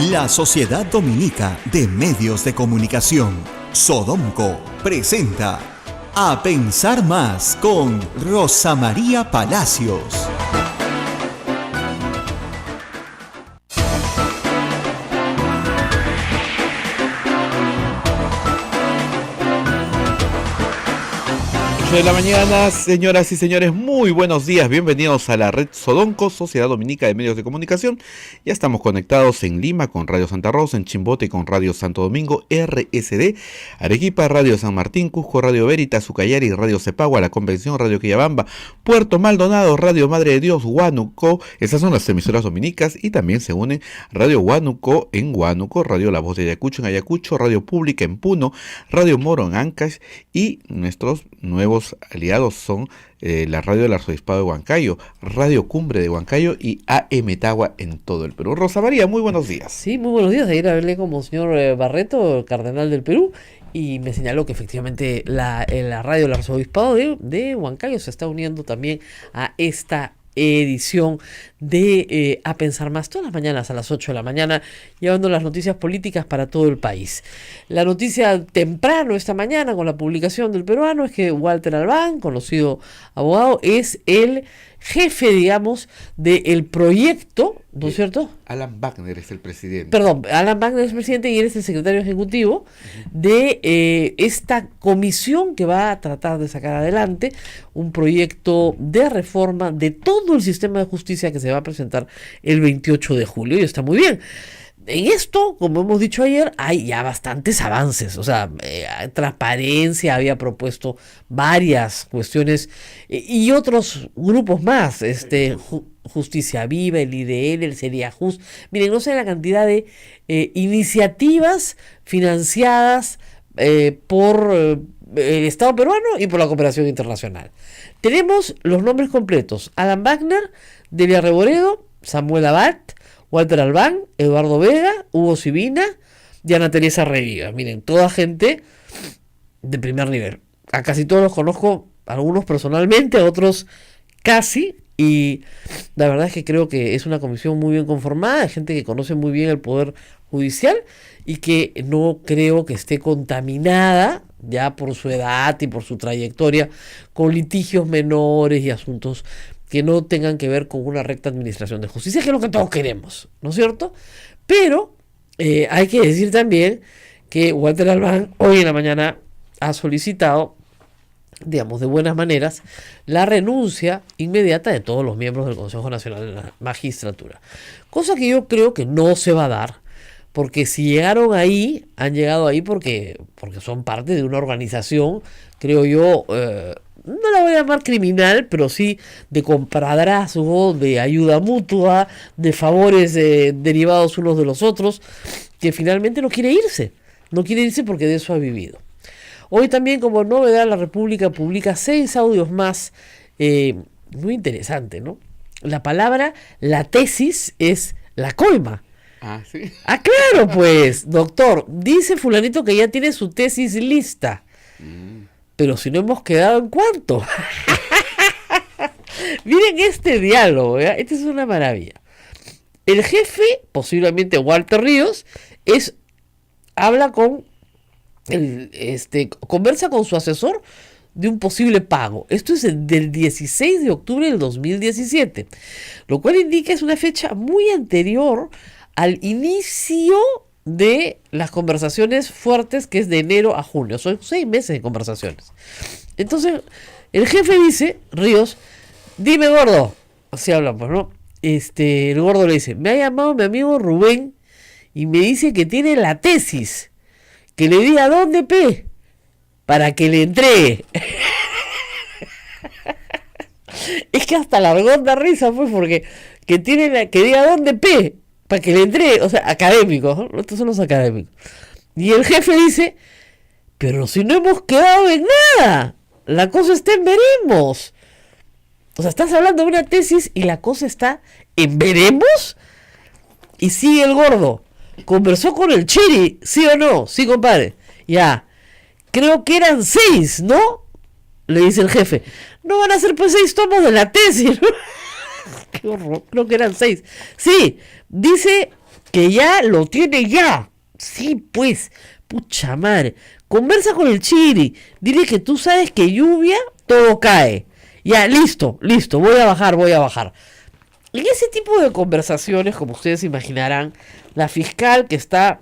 La Sociedad Dominica de Medios de Comunicación, Sodomco, presenta A Pensar Más con Rosa María Palacios. De la mañana, señoras y señores, muy buenos días, bienvenidos a la red Sodomco, Sociedad Dominica de Medios de Comunicación. Ya estamos conectados en Lima con Radio Santa Rosa, en Chimbote con Radio Santo Domingo, RSD, Arequipa, Radio San Martín, Cusco, Radio Veritas, Ucayali, Radio Cepagua, La Convención, Radio Quillabamba, Puerto Maldonado, Radio Madre de Dios, Huánuco. Esas son las emisoras dominicas y también se unen Radio Huánuco en Huánuco, Radio La Voz de Ayacucho en Ayacucho, Radio Pública en Puno, Radio Moro en Ancash y nuestros nuevos aliados son la radio del Arzobispado de Huancayo, Radio Cumbre de Huancayo y AM Tagua en todo el Perú. Rosa María, muy buenos días. Sí, muy buenos días. Ayer hablé con Monseñor Barreto, cardenal del Perú, y me señaló que efectivamente la radio del Arzobispado de Huancayo se está uniendo también a esta edición de A Pensar Más, todas las mañanas a las 8 de la mañana, llevando las noticias políticas para todo el país. La noticia temprano esta mañana con la publicación del Peruano es que Walter Albán, conocido abogado, es el jefe, digamos, del proyecto, ¿no es cierto? Alan Wagner es el presidente. Perdón, Alan Wagner es el presidente y él es el secretario ejecutivo de esta comisión que va a tratar de sacar adelante un proyecto de reforma de todo el sistema de justicia que se va a presentar el 28 de julio y está muy bien. En esto, como hemos dicho ayer, hay ya bastantes avances, o sea, Transparencia había propuesto varias cuestiones y otros grupos más, Justicia Viva, el IDL, el Sería Just. Miren, no sé la cantidad de iniciativas financiadas por el Estado peruano y por la cooperación internacional. Tenemos los nombres completos: Alan Wagner, Delia Reboredo, Samuel Abad, Walter Albán, Eduardo Vega, Hugo Sibina y Ana Teresa Reviga. Miren, toda gente de primer nivel. A casi todos los conozco, algunos personalmente, a otros casi. Y la verdad es que creo que es una comisión muy bien conformada, de gente que conoce muy bien el Poder Judicial y que no creo que esté contaminada ya por su edad y por su trayectoria con litigios menores y asuntos que no tengan que ver con una recta administración de justicia, que es lo que todos queremos, ¿no es cierto? Pero hay que decir también que Walter Albán hoy en la mañana ha solicitado, digamos, de buenas maneras, la renuncia inmediata de todos los miembros del Consejo Nacional de la Magistratura. Cosa que yo creo que no se va a dar, porque si llegaron ahí, han llegado ahí porque son parte de una organización, creo yo, no la voy a llamar criminal, pero sí de compadrazgo, de ayuda mutua, de favores derivados unos de los otros, que finalmente no quiere irse porque de eso ha vivido. Hoy también, como novedad, la República publica 6 audios más, muy interesante, ¿no? La palabra, la tesis, es la coima. Ah, sí. Ah, claro, pues, doctor, dice fulanito que ya tiene su tesis lista. Pero si no hemos quedado en cuánto. Miren este diálogo, ¿eh? Este es una maravilla. El jefe, posiblemente Walter Ríos, habla con conversa con su asesor de un posible pago. Esto es del 16 de octubre del 2017, lo cual indica es una fecha muy anterior al inicio de las conversaciones fuertes, que es de enero a junio. Son 6 meses de conversaciones. Entonces, el jefe dice, Ríos, dime, gordo. Así hablan, pues, ¿no? El gordo le dice, me ha llamado mi amigo Rubén y me dice que tiene la tesis. Que le diga dónde, para que le entregue. Es que hasta largó da risa, pues, porque que diga dónde, para que le entregue, o sea, académicos, ¿no? Estos son los académicos. Y el jefe dice, pero si no hemos quedado en nada, la cosa está en veremos. O sea, estás hablando de una tesis y la cosa está en veremos. Y sigue el gordo, ¿conversó con el Chiri? ¿Sí o no? Sí, compadre. Ya, creo que eran 6, ¿no? Le dice el jefe. No van a ser pues 6 tomos de la tesis, ¿no? Qué horror, creo que eran 6. Sí, dice que ya lo tiene ya. Sí, pues, pucha madre. Conversa con el Chiri. Dile que tú sabes que lluvia, todo cae. Ya, listo, voy a bajar. En ese tipo de conversaciones, como ustedes imaginarán, la fiscal que está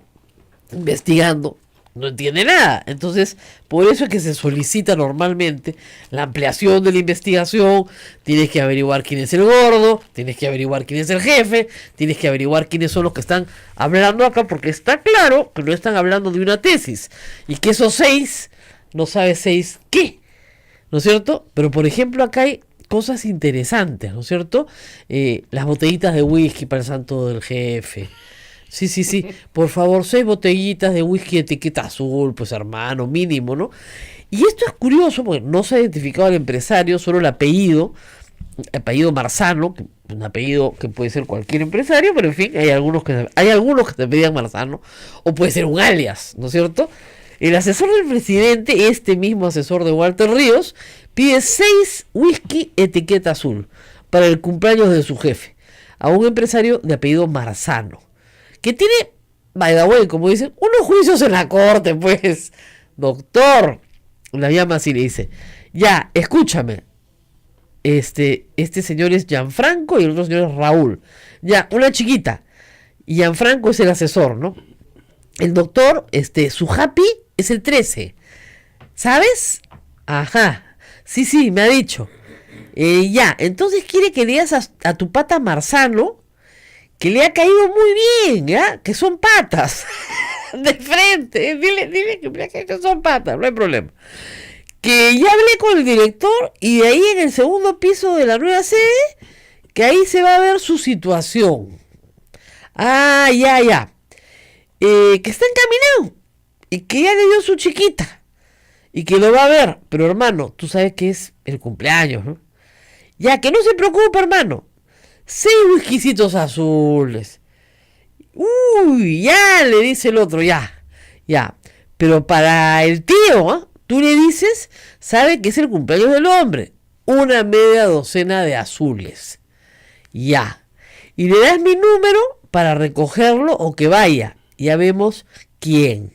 investigando no entiende nada. Entonces, por eso es que se solicita normalmente la ampliación de la investigación. Tienes que averiguar quién es el gordo, tienes que averiguar quién es el jefe, tienes que averiguar quiénes son los que están hablando acá, porque está claro que no están hablando de una tesis y que esos 6, no sabe 6 qué, ¿no es cierto? Pero por ejemplo acá hay cosas interesantes, ¿no es cierto? Las botellitas de whisky para el santo del jefe. Sí. Por favor, 6 botellitas de whisky de etiqueta azul, pues hermano, mínimo, ¿no? Y esto es curioso porque no se ha identificado al empresario, solo el apellido Marzano, un apellido que puede ser cualquier empresario, pero en fin, hay algunos que se pedían Marzano, o puede ser un alias, ¿no es cierto? El asesor del presidente, este mismo asesor de Walter Ríos, pide 6 whisky etiqueta azul para el cumpleaños de su jefe, a un empresario de apellido Marzano, que tiene, by the way, como dicen, unos juicios en la corte, pues. Doctor, la llama así y le dice, ya, escúchame, este señor es Gianfranco y el otro señor es Raúl. Ya, una chiquita. Y Gianfranco es el asesor, ¿no? El doctor, su happy es el 13. ¿Sabes? Ajá. Sí, me ha dicho. Ya, entonces quiere que digas a tu pata Marzano que le ha caído muy bien, ¿ya? Que son patas. De frente. Dile que son patas, no hay problema. Que ya hablé con el director y de ahí en el segundo piso de la nueva sede, que ahí se va a ver su situación. Ah, ya. Que está encaminado y que ya le dio su chiquita y que lo va a ver. Pero hermano, tú sabes que es el cumpleaños, ¿no? Ya, que no se preocupe, hermano. 6 whiskycitos azules. Uy, ya, le dice el otro, ya. Pero para el tío, ¿eh? Tú le dices, sabe que es el cumpleaños del hombre. Una media docena de azules. Ya. Y le das mi número para recogerlo o que vaya. Ya vemos quién.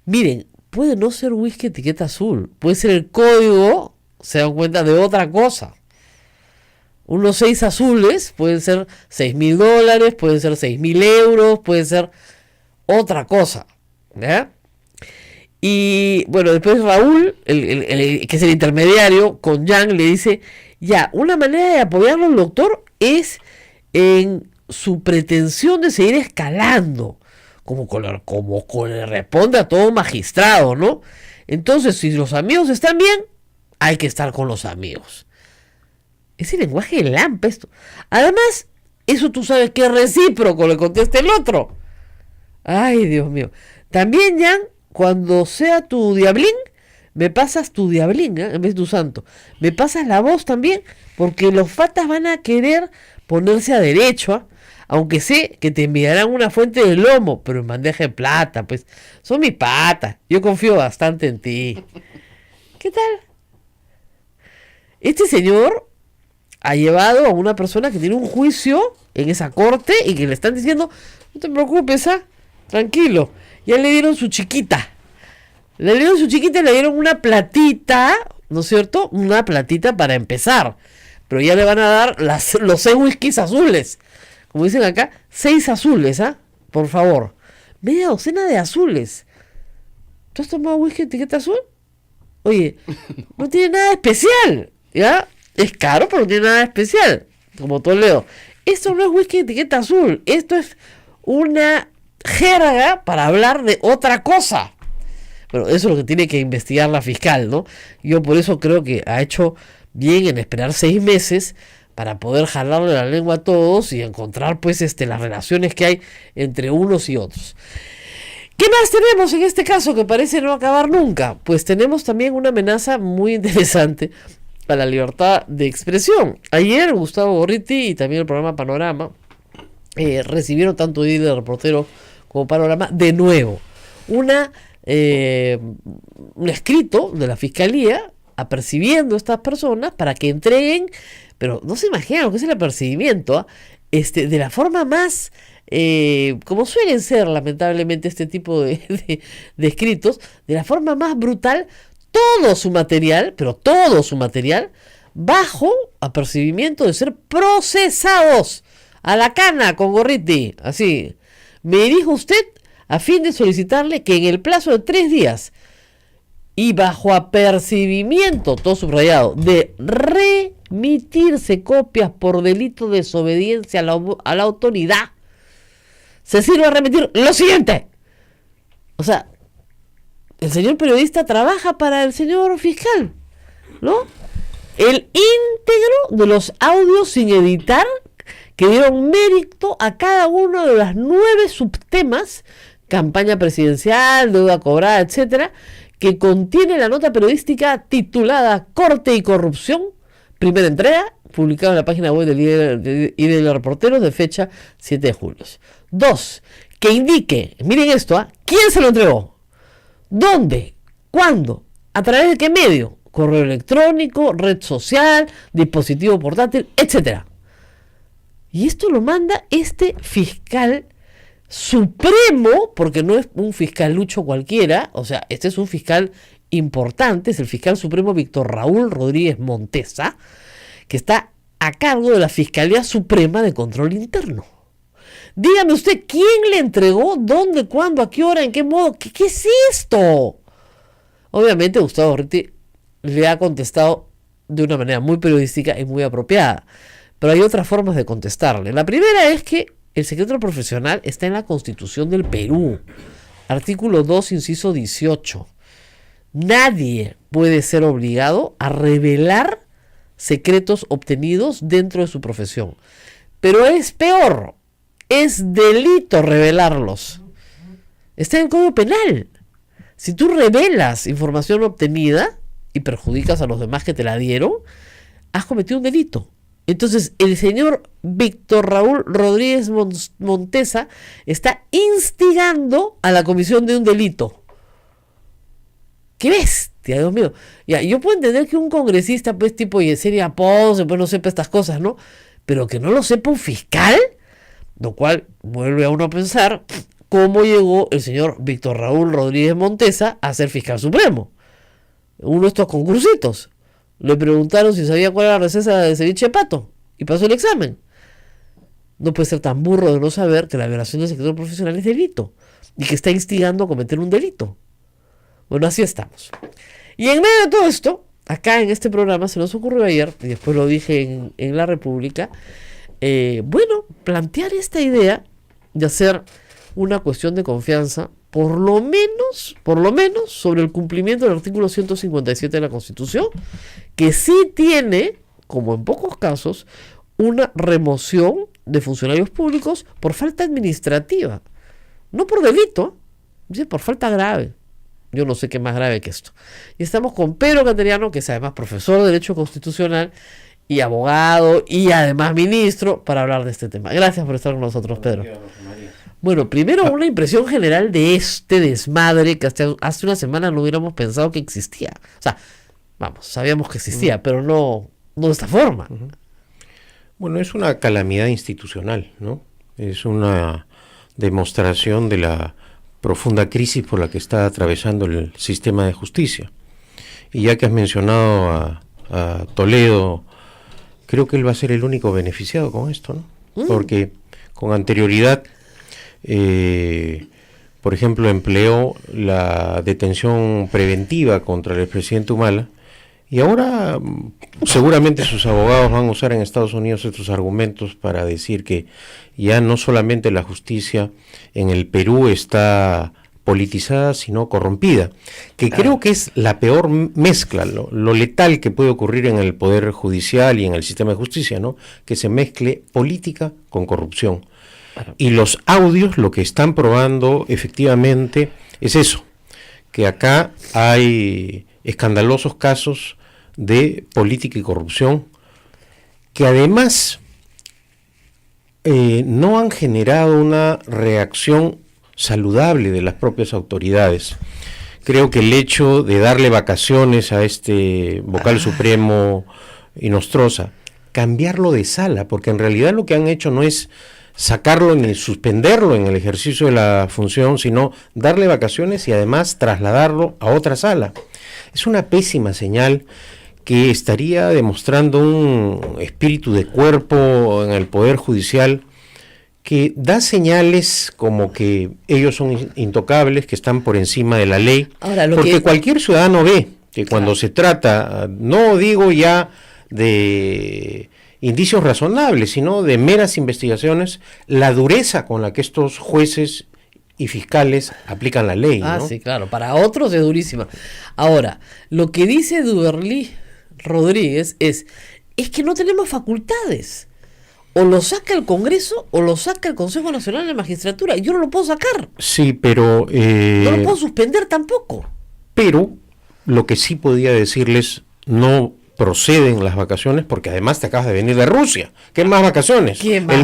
Miren, puede no ser whisky etiqueta azul. Puede ser el código, se dan cuenta, de otra cosa. Unos 6 azules, pueden ser $6,000, pueden ser 6,000 euros, puede ser otra cosa. ¿Ya? Y bueno, después Raúl, el que es el intermediario, con Jan, le dice, ya, una manera de apoyarlo al doctor es en su pretensión de seguir escalando, como le responde a todo magistrado, ¿no? Entonces, si los amigos están bien, hay que estar con los amigos. Ese lenguaje de lampa esto. Además, eso tú sabes que es recíproco, le contesta el otro. Ay, Dios mío. También, Jan, cuando sea tu diablín, me pasas tu diablín, en vez de tu santo. Me pasas la voz también, porque los fatas van a querer ponerse a derecho, ¿eh? Aunque sé que te enviarán una fuente de lomo, pero en bandeja de plata, pues. Son mi pata. Yo confío bastante en ti. ¿Qué tal? Este señor ha llevado a una persona que tiene un juicio en esa corte y que le están diciendo, no te preocupes, tranquilo, ya le dieron su chiquita. Le dieron una platita, ¿no es cierto? Una platita para empezar. Pero ya le van a dar los 6 whiskies azules. Como dicen acá, 6 azules, por favor. Media docena de azules. ¿Tú has tomado whisky etiqueta azul? Oye, no tiene nada especial, ¿ya? Es caro, pero no tiene nada especial. Como Toledo. Esto no es whisky etiqueta azul. Esto es una jerga para hablar de otra cosa. Bueno, eso es lo que tiene que investigar la fiscal, ¿no? Yo por eso creo que ha hecho bien en esperar 6 meses para poder jalarle la lengua a todos y encontrar, pues, las relaciones que hay entre unos y otros. ¿Qué más tenemos en este caso que parece no acabar nunca? Pues tenemos también una amenaza muy interesante a la libertad de expresión. Ayer Gustavo Gorriti y también el programa Panorama recibieron tanto de Reportero como Panorama de nuevo un escrito de la fiscalía apercibiendo a estas personas para que entreguen, pero no se imaginan lo que es el apercibimiento, de la forma más como suelen ser lamentablemente este tipo de escritos, de la forma más brutal, todo su material, pero todo su material, bajo apercibimiento de ser procesados a la cana con Gorriti. Así, me dirijo a usted a fin de solicitarle que en el plazo de 3 días y bajo apercibimiento, todo subrayado, de remitirse copias por delito de desobediencia a la autoridad, se sirve a remitir lo siguiente. O sea, el señor periodista trabaja para el señor fiscal, ¿no? El íntegro de los audios sin editar que dieron mérito a cada uno de los 9 subtemas, campaña presidencial, deuda cobrada, etcétera, que contiene la nota periodística titulada Corte y Corrupción, primera entrega, publicada en la página web del líder y de los reporteros de fecha 7 de julio. 2. Que indique, miren esto, ¿quién se lo entregó? ¿Dónde? ¿Cuándo? ¿A través de qué medio? Correo electrónico, red social, dispositivo portátil, etcétera. Y esto lo manda este fiscal supremo, porque no es un fiscalucho cualquiera, o sea, este es un fiscal importante, es el fiscal supremo Víctor Raúl Rodríguez Montesa, que está a cargo de la Fiscalía Suprema de Control Interno. Dígame usted, ¿quién le entregó? ¿Dónde? ¿Cuándo? ¿A qué hora? ¿En qué modo? ¿Qué es esto? Obviamente Gustavo Gorriti le ha contestado de una manera muy periodística y muy apropiada, pero hay otras formas de contestarle. La primera es que el secreto profesional está en la Constitución del Perú, artículo 2, inciso 18. Nadie puede ser obligado a revelar secretos obtenidos dentro de su profesión. Pero es peor, es delito revelarlos. Está en el Código Penal. Si tú revelas información obtenida y perjudicas a los demás que te la dieron, has cometido un delito. Entonces, el señor Víctor Raúl Rodríguez Montesa está instigando a la comisión de un delito. ¡Qué bestia, Dios mío! Ya, yo puedo entender que un congresista, pues, tipo Yesenia Ponce, pues no sepa estas cosas, ¿no? Pero que no lo sepa un fiscal, lo cual vuelve a uno a pensar cómo llegó el señor Víctor Raúl Rodríguez Montesa a ser fiscal supremo. Uno de estos concursitos. Le preguntaron si sabía cuál era la receta de ceviche de pato y pasó el examen. No puede ser tan burro de no saber que la violación del secreto profesional es delito y que está instigando a cometer un delito. Bueno, así estamos. Y en medio de todo esto, acá en este programa se nos ocurrió ayer, y después lo dije en La República, plantear esta idea de hacer una cuestión de confianza, por lo menos, sobre el cumplimiento del artículo 157 de la Constitución, que sí tiene, como en pocos casos, una remoción de funcionarios públicos por falta administrativa. No por delito, por falta grave. Yo no sé qué más grave que esto. Y estamos con Pedro Cateriano, que es además profesor de Derecho Constitucional y abogado y además ministro, para hablar de este tema. Gracias por estar con nosotros, Pedro. Bueno, primero una impresión general de este desmadre que hasta hace una semana no hubiéramos pensado que existía. O sea, sabíamos que existía, pero no de esta forma. Bueno, es una calamidad institucional, ¿no? Es una demostración de la profunda crisis por la que está atravesando el sistema de justicia. Y ya que has mencionado a Toledo, creo que él va a ser el único beneficiado con esto, ¿no? Porque con anterioridad, por ejemplo, empleó la detención preventiva contra el expresidente Humala, y ahora seguramente sus abogados van a usar en Estados Unidos estos argumentos para decir que ya no solamente la justicia en el Perú está politizada, sino corrompida, que creo que es la peor mezcla, lo letal que puede ocurrir en el Poder Judicial y en el sistema de justicia, ¿no? Que se mezcle política con corrupción. Y los audios lo que están probando efectivamente es eso, que acá hay escandalosos casos de política y corrupción que además no han generado una reacción saludable de las propias autoridades. Creo que el hecho de darle vacaciones a este vocal supremo Inostroza, cambiarlo de sala, porque en realidad lo que han hecho no es sacarlo ni suspenderlo en el ejercicio de la función, sino darle vacaciones y además trasladarlo a otra sala. Es una pésima señal que estaría demostrando un espíritu de cuerpo en el Poder Judicial que da señales como que ellos son intocables, que están por encima de la ley, Ahora, porque cualquier ciudadano ve que cuando se trata, no digo ya de indicios razonables, sino de meras investigaciones, la dureza con la que estos jueces y fiscales aplican la ley. Ah, ¿no? sí, claro, para otros es durísima. Ahora, lo que dice Duberly Rodríguez es que no tenemos facultades. O lo saca el Congreso o lo saca el Consejo Nacional de Magistratura. Yo no lo puedo sacar. Sí, pero... No lo puedo suspender tampoco. Pero lo que sí podía decirles, no proceden las vacaciones, porque además te acabas de venir de Rusia. ¿Qué más vacaciones? ¿Qué más? El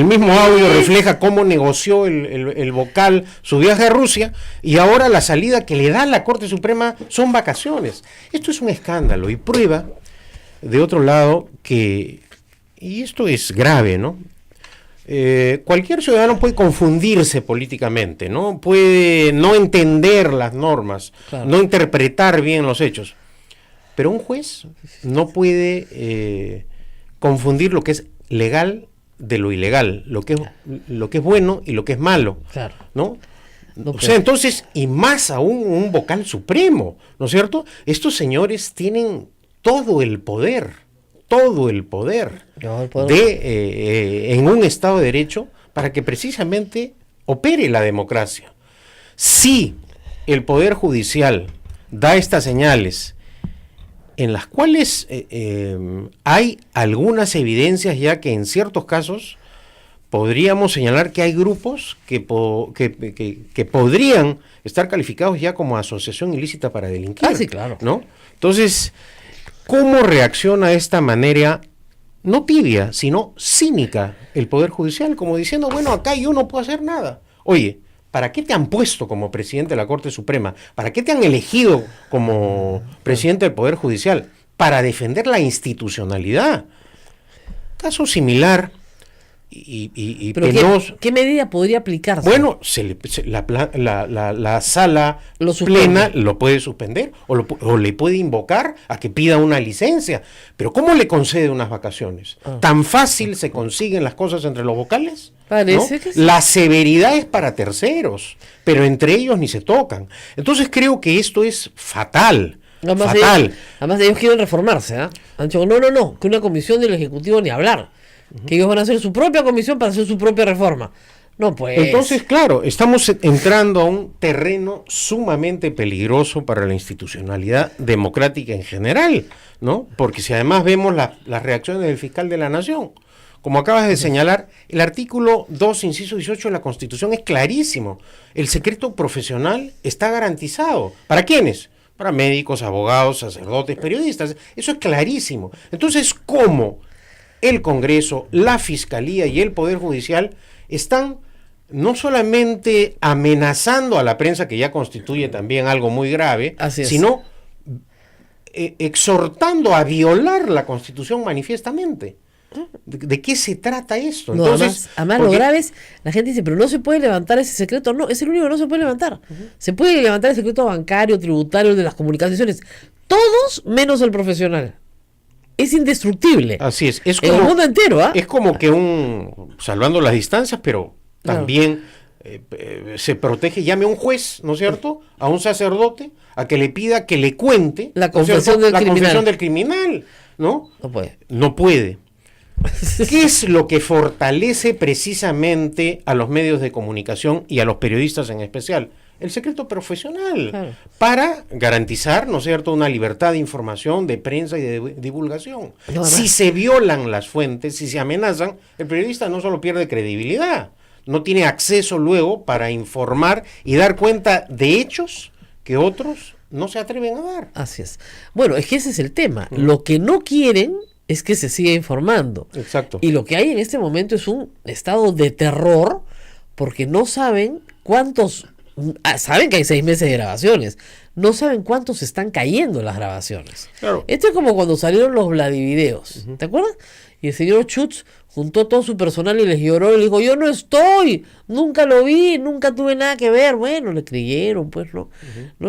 mismo audio refleja cómo negoció el vocal su viaje a Rusia, y ahora la salida que le da la Corte Suprema son vacaciones. Esto es un escándalo y prueba, de otro lado, que, y esto es grave, ¿no? Cualquier ciudadano puede confundirse políticamente, ¿no? Puede no entender las normas, Claro. no interpretar bien los hechos. Pero un juez no puede confundir lo que es legal de lo ilegal, lo que es bueno y lo que es malo, Claro. ¿no? No O puede. sea, entonces, y más aún un vocal supremo, ¿no es cierto? Estos señores tienen todo el poder No, el poder- en un Estado de Derecho para que precisamente opere la democracia. Si el Poder Judicial da estas señales en las cuales hay algunas evidencias ya que en ciertos casos podríamos señalar que hay grupos que podrían estar calificados ya como asociación ilícita para delinquir. Ah, sí, claro. ¿No? Entonces, ¿cómo reacciona de esta manera, no tibia, sino cínica, el Poder Judicial? Como diciendo, bueno, acá yo no puedo hacer nada. Oye, ¿para qué te han puesto como presidente de la Corte Suprema? ¿Para qué te han elegido como presidente del Poder Judicial? Para defender la institucionalidad. Caso similar y Pero penoso. ¿qué medida podría aplicarse? Bueno, la sala Lo suspende. plena lo puede suspender o le puede invocar a que pida una licencia. Pero ¿cómo le concede unas vacaciones? ¿Tan fácil se consiguen las cosas entre los vocales? Parece ¿no? que sí. La severidad es para terceros, pero entre ellos ni se tocan. Entonces creo que esto es fatal. Fatal. Además ellos quieren reformarse, ¿ah? Han dicho, no, que una comisión del Ejecutivo ni hablar. Que ellos van a hacer su propia comisión para hacer su propia reforma. No, pues. Entonces, claro, estamos entrando a un terreno sumamente peligroso para la institucionalidad democrática en general, ¿no? Porque si además vemos las reacciones del fiscal de la Nación, como acabas de señalar, el artículo 2, inciso 18 de la Constitución es clarísimo. El secreto profesional está garantizado. ¿Para quiénes? Para médicos, abogados, sacerdotes, periodistas. Eso es clarísimo. Entonces, ¿cómo el Congreso, la Fiscalía y el Poder Judicial están no solamente amenazando a la prensa, que ya constituye también algo muy grave, Así es. sino exhortando a violar la Constitución manifiestamente? ¿De qué se trata esto? No, Entonces, además lo porque- grave es, la gente dice, pero no se puede levantar ese secreto. No, es el único que no se puede levantar. Se puede levantar el secreto bancario, tributario, de las comunicaciones. Todos menos el profesional. Es indestructible. Así es En el mundo entero, ¿ah? Es como que salvando las distancias, pero Claro. también se protege, llame a un juez, ¿no es cierto? A un sacerdote, a que le pida que le cuente La ¿no es cierto? confesión del la criminal. confesión del criminal, ¿no? No puede. No puede. ¿Qué es lo que fortalece precisamente a los medios de comunicación y a los periodistas en especial? El secreto profesional, Claro. para garantizar, ¿no es cierto?, una libertad de información, de prensa y de divulgación. No, además- Si se violan las fuentes, si se amenazan, el periodista no solo pierde credibilidad, no tiene acceso luego para informar y dar cuenta de hechos que otros no se atreven a dar. Así es. Bueno, es que ese es el tema. Lo que no quieren es que se siga informando. Exacto. Y lo que hay en este momento es un estado de terror porque no saben cuántos... saben que hay 6 meses de grabaciones. No saben cuántos están cayendo las grabaciones. Claro. Esto es como cuando salieron los Vladivideos. ¿Te acuerdas? y el señor Schutz juntó todo su personal y les lloró y le dijo, yo no estoy, nunca lo vi, nunca tuve nada que ver. Bueno, le creyeron, pues, ¿no?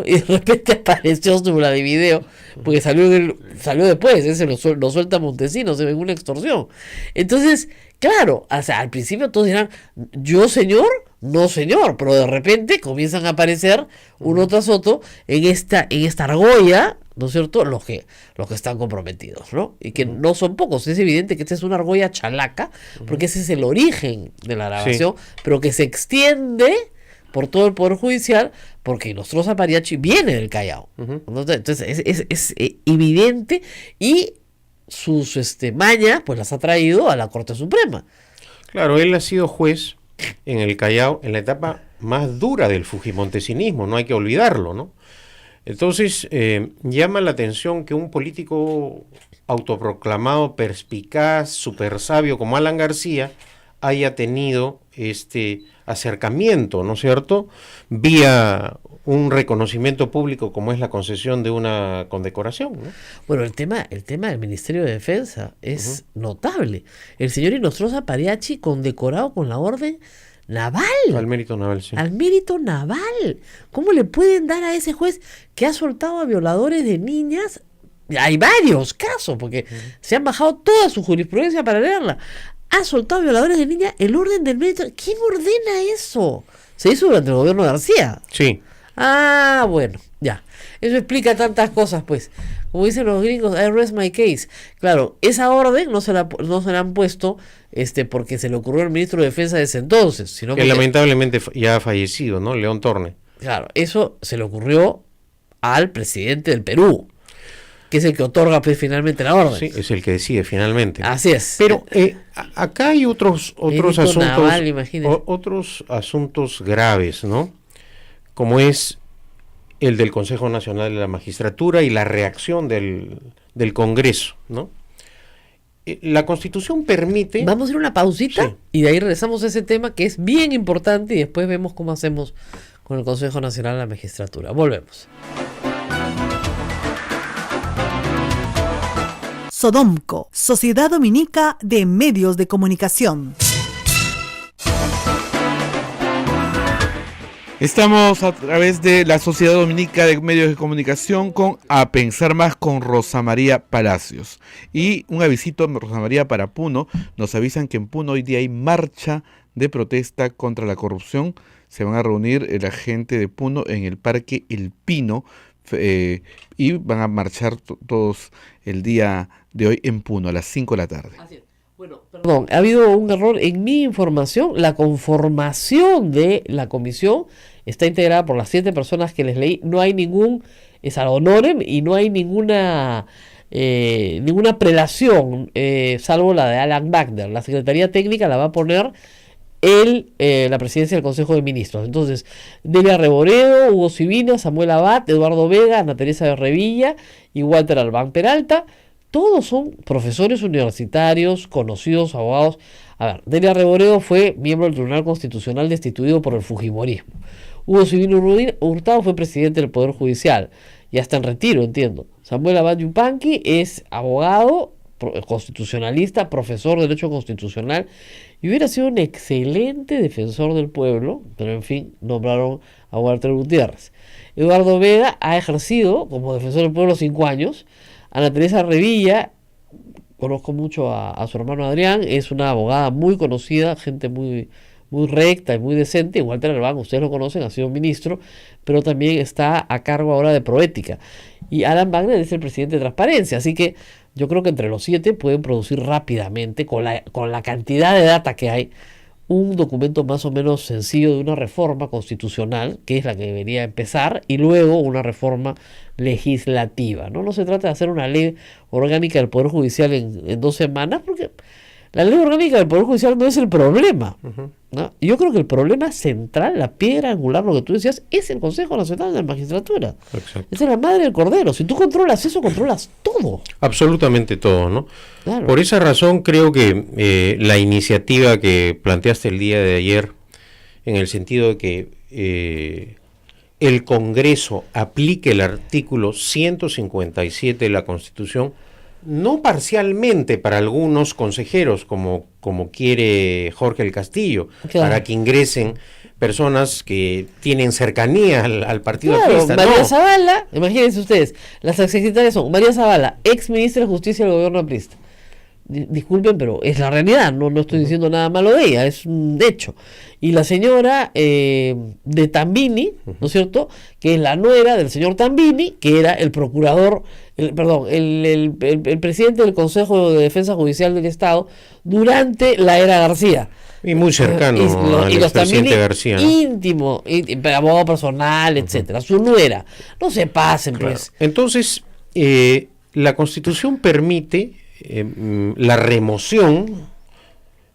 Y de repente apareció su la de video, porque salió después, ese lo suelta Montesinos, se ve una extorsión. Entonces, claro, o sea, al principio todos dirán, yo señor, no señor, pero de repente comienzan a aparecer uno tras otro en esta argolla, ¿no es cierto?, los que están comprometidos, ¿no? Y que no son pocos. Es evidente que esta es una argolla chalaca, porque ese es el origen de la grabación, pero que se extiende por todo el Poder Judicial, porque Nostroza Pariachi viene del Callao. Entonces es evidente, y sus mañas pues las ha traído a la Corte Suprema. Claro, él ha sido juez en el Callao en la etapa más dura del fujimontesinismo, no hay que olvidarlo, ¿no? Entonces, llama la atención que un político autoproclamado perspicaz, súper sabio como Alan García haya tenido este acercamiento, ¿no es cierto?, vía un reconocimiento público como es la concesión de una condecoración, ¿no? Bueno, el tema del Ministerio de Defensa es notable. El señor Inostroza Pariachi condecorado con la orden naval. Al mérito naval, sí. Al mérito naval. ¿Cómo le pueden dar a ese juez que ha soltado a violadores de niñas? Hay varios casos, porque se han bajado toda su jurisprudencia para leerla. Ha soltado a violadores de niñas el orden del mérito. ¿Quién ordena eso? Se hizo durante el gobierno de García. Sí. Ah, bueno, ya. Eso explica tantas cosas, pues. Como dicen los gringos, I rest my case. Claro, esa orden no se la han puesto porque se le ocurrió al ministro de Defensa de ese entonces, sino que lamentablemente ya ha fallecido, ¿no? León Torne. Claro, eso se le ocurrió al presidente del Perú, que es el que otorga pues, finalmente la orden. Sí, es el que decide finalmente. Así es. Pero acá hay otros asuntos, naval, otros asuntos graves, ¿no? Como es el del Consejo Nacional de la Magistratura y la reacción del Congreso, ¿no? La Constitución permite... Vamos a ir a una pausita, sí, y de ahí regresamos a ese tema que es bien importante, y después vemos cómo hacemos con el Consejo Nacional de la Magistratura. Volvemos. Sodomco, Sociedad Dominica de Medios de Comunicación. Estamos a través de la Sociedad Dominica de Medios de Comunicación con A Pensar Más con Rosa María Palacios. Y un avisito, Rosa María, para Puno. Nos avisan que en Puno hoy día hay marcha de protesta contra la corrupción. Se van a reunir la gente de Puno en el Parque El Pino y van a marchar todos el día de hoy en Puno a las 5 de la tarde. Así es. Bueno, perdón, ha habido un error en mi información. La conformación de la comisión está integrada por las 7 personas que les leí. No hay ningún ad honorem y no hay ninguna prelación, salvo la de Alan Wagner. La Secretaría Técnica la va a poner la presidencia del Consejo de Ministros. Entonces, Delia Reboredo, Hugo Civina, Samuel Abad, Eduardo Vega, Ana Teresa de Revilla y Walter Albán Peralta. Todos son profesores universitarios, conocidos, abogados. A ver, Delia Reboredo fue miembro del Tribunal Constitucional destituido por el fujimorismo. Hugo Civino Hurtado fue presidente del Poder Judicial. Ya está en retiro, entiendo. Samuel Abad Yupanqui es abogado, constitucionalista, profesor de Derecho Constitucional y hubiera sido un excelente defensor del pueblo, pero en fin, nombraron a Walter Gutiérrez. Eduardo Vega ha ejercido como defensor del pueblo 5 años. Ana Teresa Revilla, conozco mucho a su hermano Adrián, es una abogada muy conocida, gente muy recta y muy decente. Walter Albán, ustedes lo conocen, ha sido ministro, pero también está a cargo ahora de Proética. Y Alan Wagner es el presidente de Transparencia, así que yo creo que entre los 7 pueden producir rápidamente, con la cantidad de data que hay, un documento más o menos sencillo de una reforma constitucional, que es la que debería empezar, y luego una reforma legislativa, ¿no? No se trata de hacer una ley orgánica del Poder Judicial en 2 semanas, porque la ley orgánica del Poder Judicial no es el problema, ¿no? Yo creo que el problema central, la piedra angular, lo que tú decías, es el Consejo Nacional de la Magistratura. Exacto. Esa es la madre del cordero. Si tú controlas eso, controlas todo. Absolutamente todo, ¿no? Claro. Por esa razón creo que la iniciativa que planteaste el día de ayer, en el sentido de que el Congreso aplique el artículo 157 de la Constitución, no parcialmente para algunos consejeros, como quiere Jorge el Castillo, Claro. para que ingresen personas que tienen cercanía al partido Claro, aprista. María No, Zavala, imagínense ustedes, las secretarias son María Zavala, ex ministra de Justicia del gobierno aprista. Disculpen, pero es la realidad, no estoy diciendo nada malo de ella, es un hecho. Y la señora de Tambini, ¿no es cierto?, que es la nuera del señor Tambini, que era el procurador, el presidente del Consejo de Defensa Judicial del Estado durante la era García. y muy cercano al expresidente García, ¿no? Íntimo, abogado personal, etcétera, su nuera. No se pasen, Claro. pues. Entonces, la Constitución permite la remoción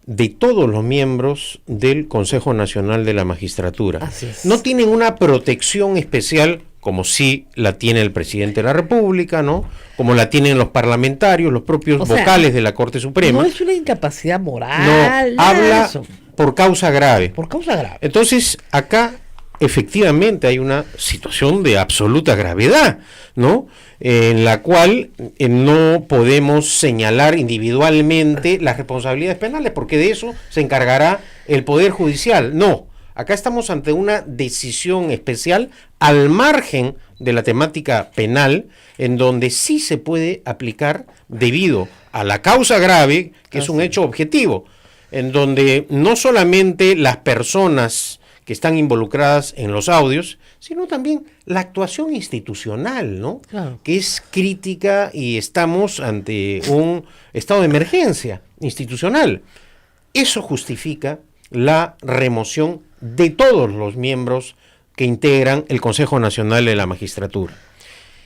de todos los miembros del Consejo Nacional de la Magistratura. Así es. No tienen una protección especial como sí la tiene el presidente de la República, ¿no? Como la tienen los parlamentarios, los propios O sea, vocales de la Corte Suprema. No es una incapacidad moral, No, nada de habla eso. por causa grave. Por causa grave. Entonces, acá efectivamente hay una situación de absoluta gravedad, ¿no? En la cual no podemos señalar individualmente las responsabilidades penales, porque de eso se encargará el Poder Judicial. No, acá estamos ante una decisión especial al margen de la temática penal, en donde sí se puede aplicar debido a la causa grave, que es un hecho objetivo, en donde no solamente las personas que están involucradas en los audios, sino también la actuación institucional, ¿no? Claro. Que es crítica y estamos ante un estado de emergencia institucional. Eso justifica la remoción de todos los miembros que integran el Consejo Nacional de la Magistratura.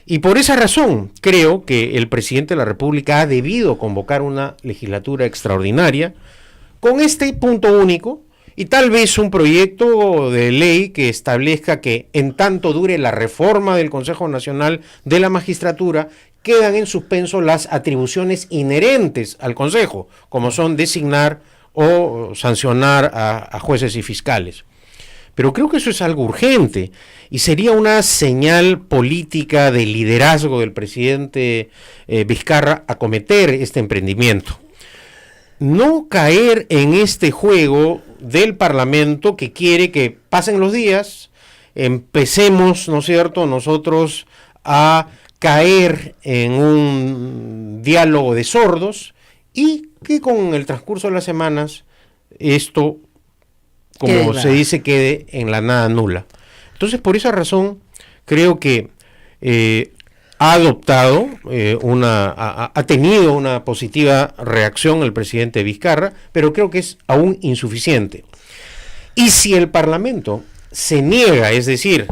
Y por esa razón creo que el presidente de la República ha debido convocar una legislatura extraordinaria con este punto único, y tal vez un proyecto de ley que establezca que en tanto dure la reforma del Consejo Nacional de la Magistratura, quedan en suspenso las atribuciones inherentes al Consejo, como son designar o sancionar a jueces y fiscales. Pero creo que eso es algo urgente y sería una señal política de liderazgo del presidente Vizcarra acometer este emprendimiento. No caer en este juego del Parlamento que quiere que pasen los días, empecemos, ¿no es cierto?, nosotros a caer en un diálogo de sordos y que con el transcurso de las semanas esto, como se dice, quede en la nada nula. Entonces, por esa razón, creo que ha adoptado ha tenido una positiva reacción el presidente Vizcarra, pero creo que es aún insuficiente. Y si el Parlamento se niega, es decir,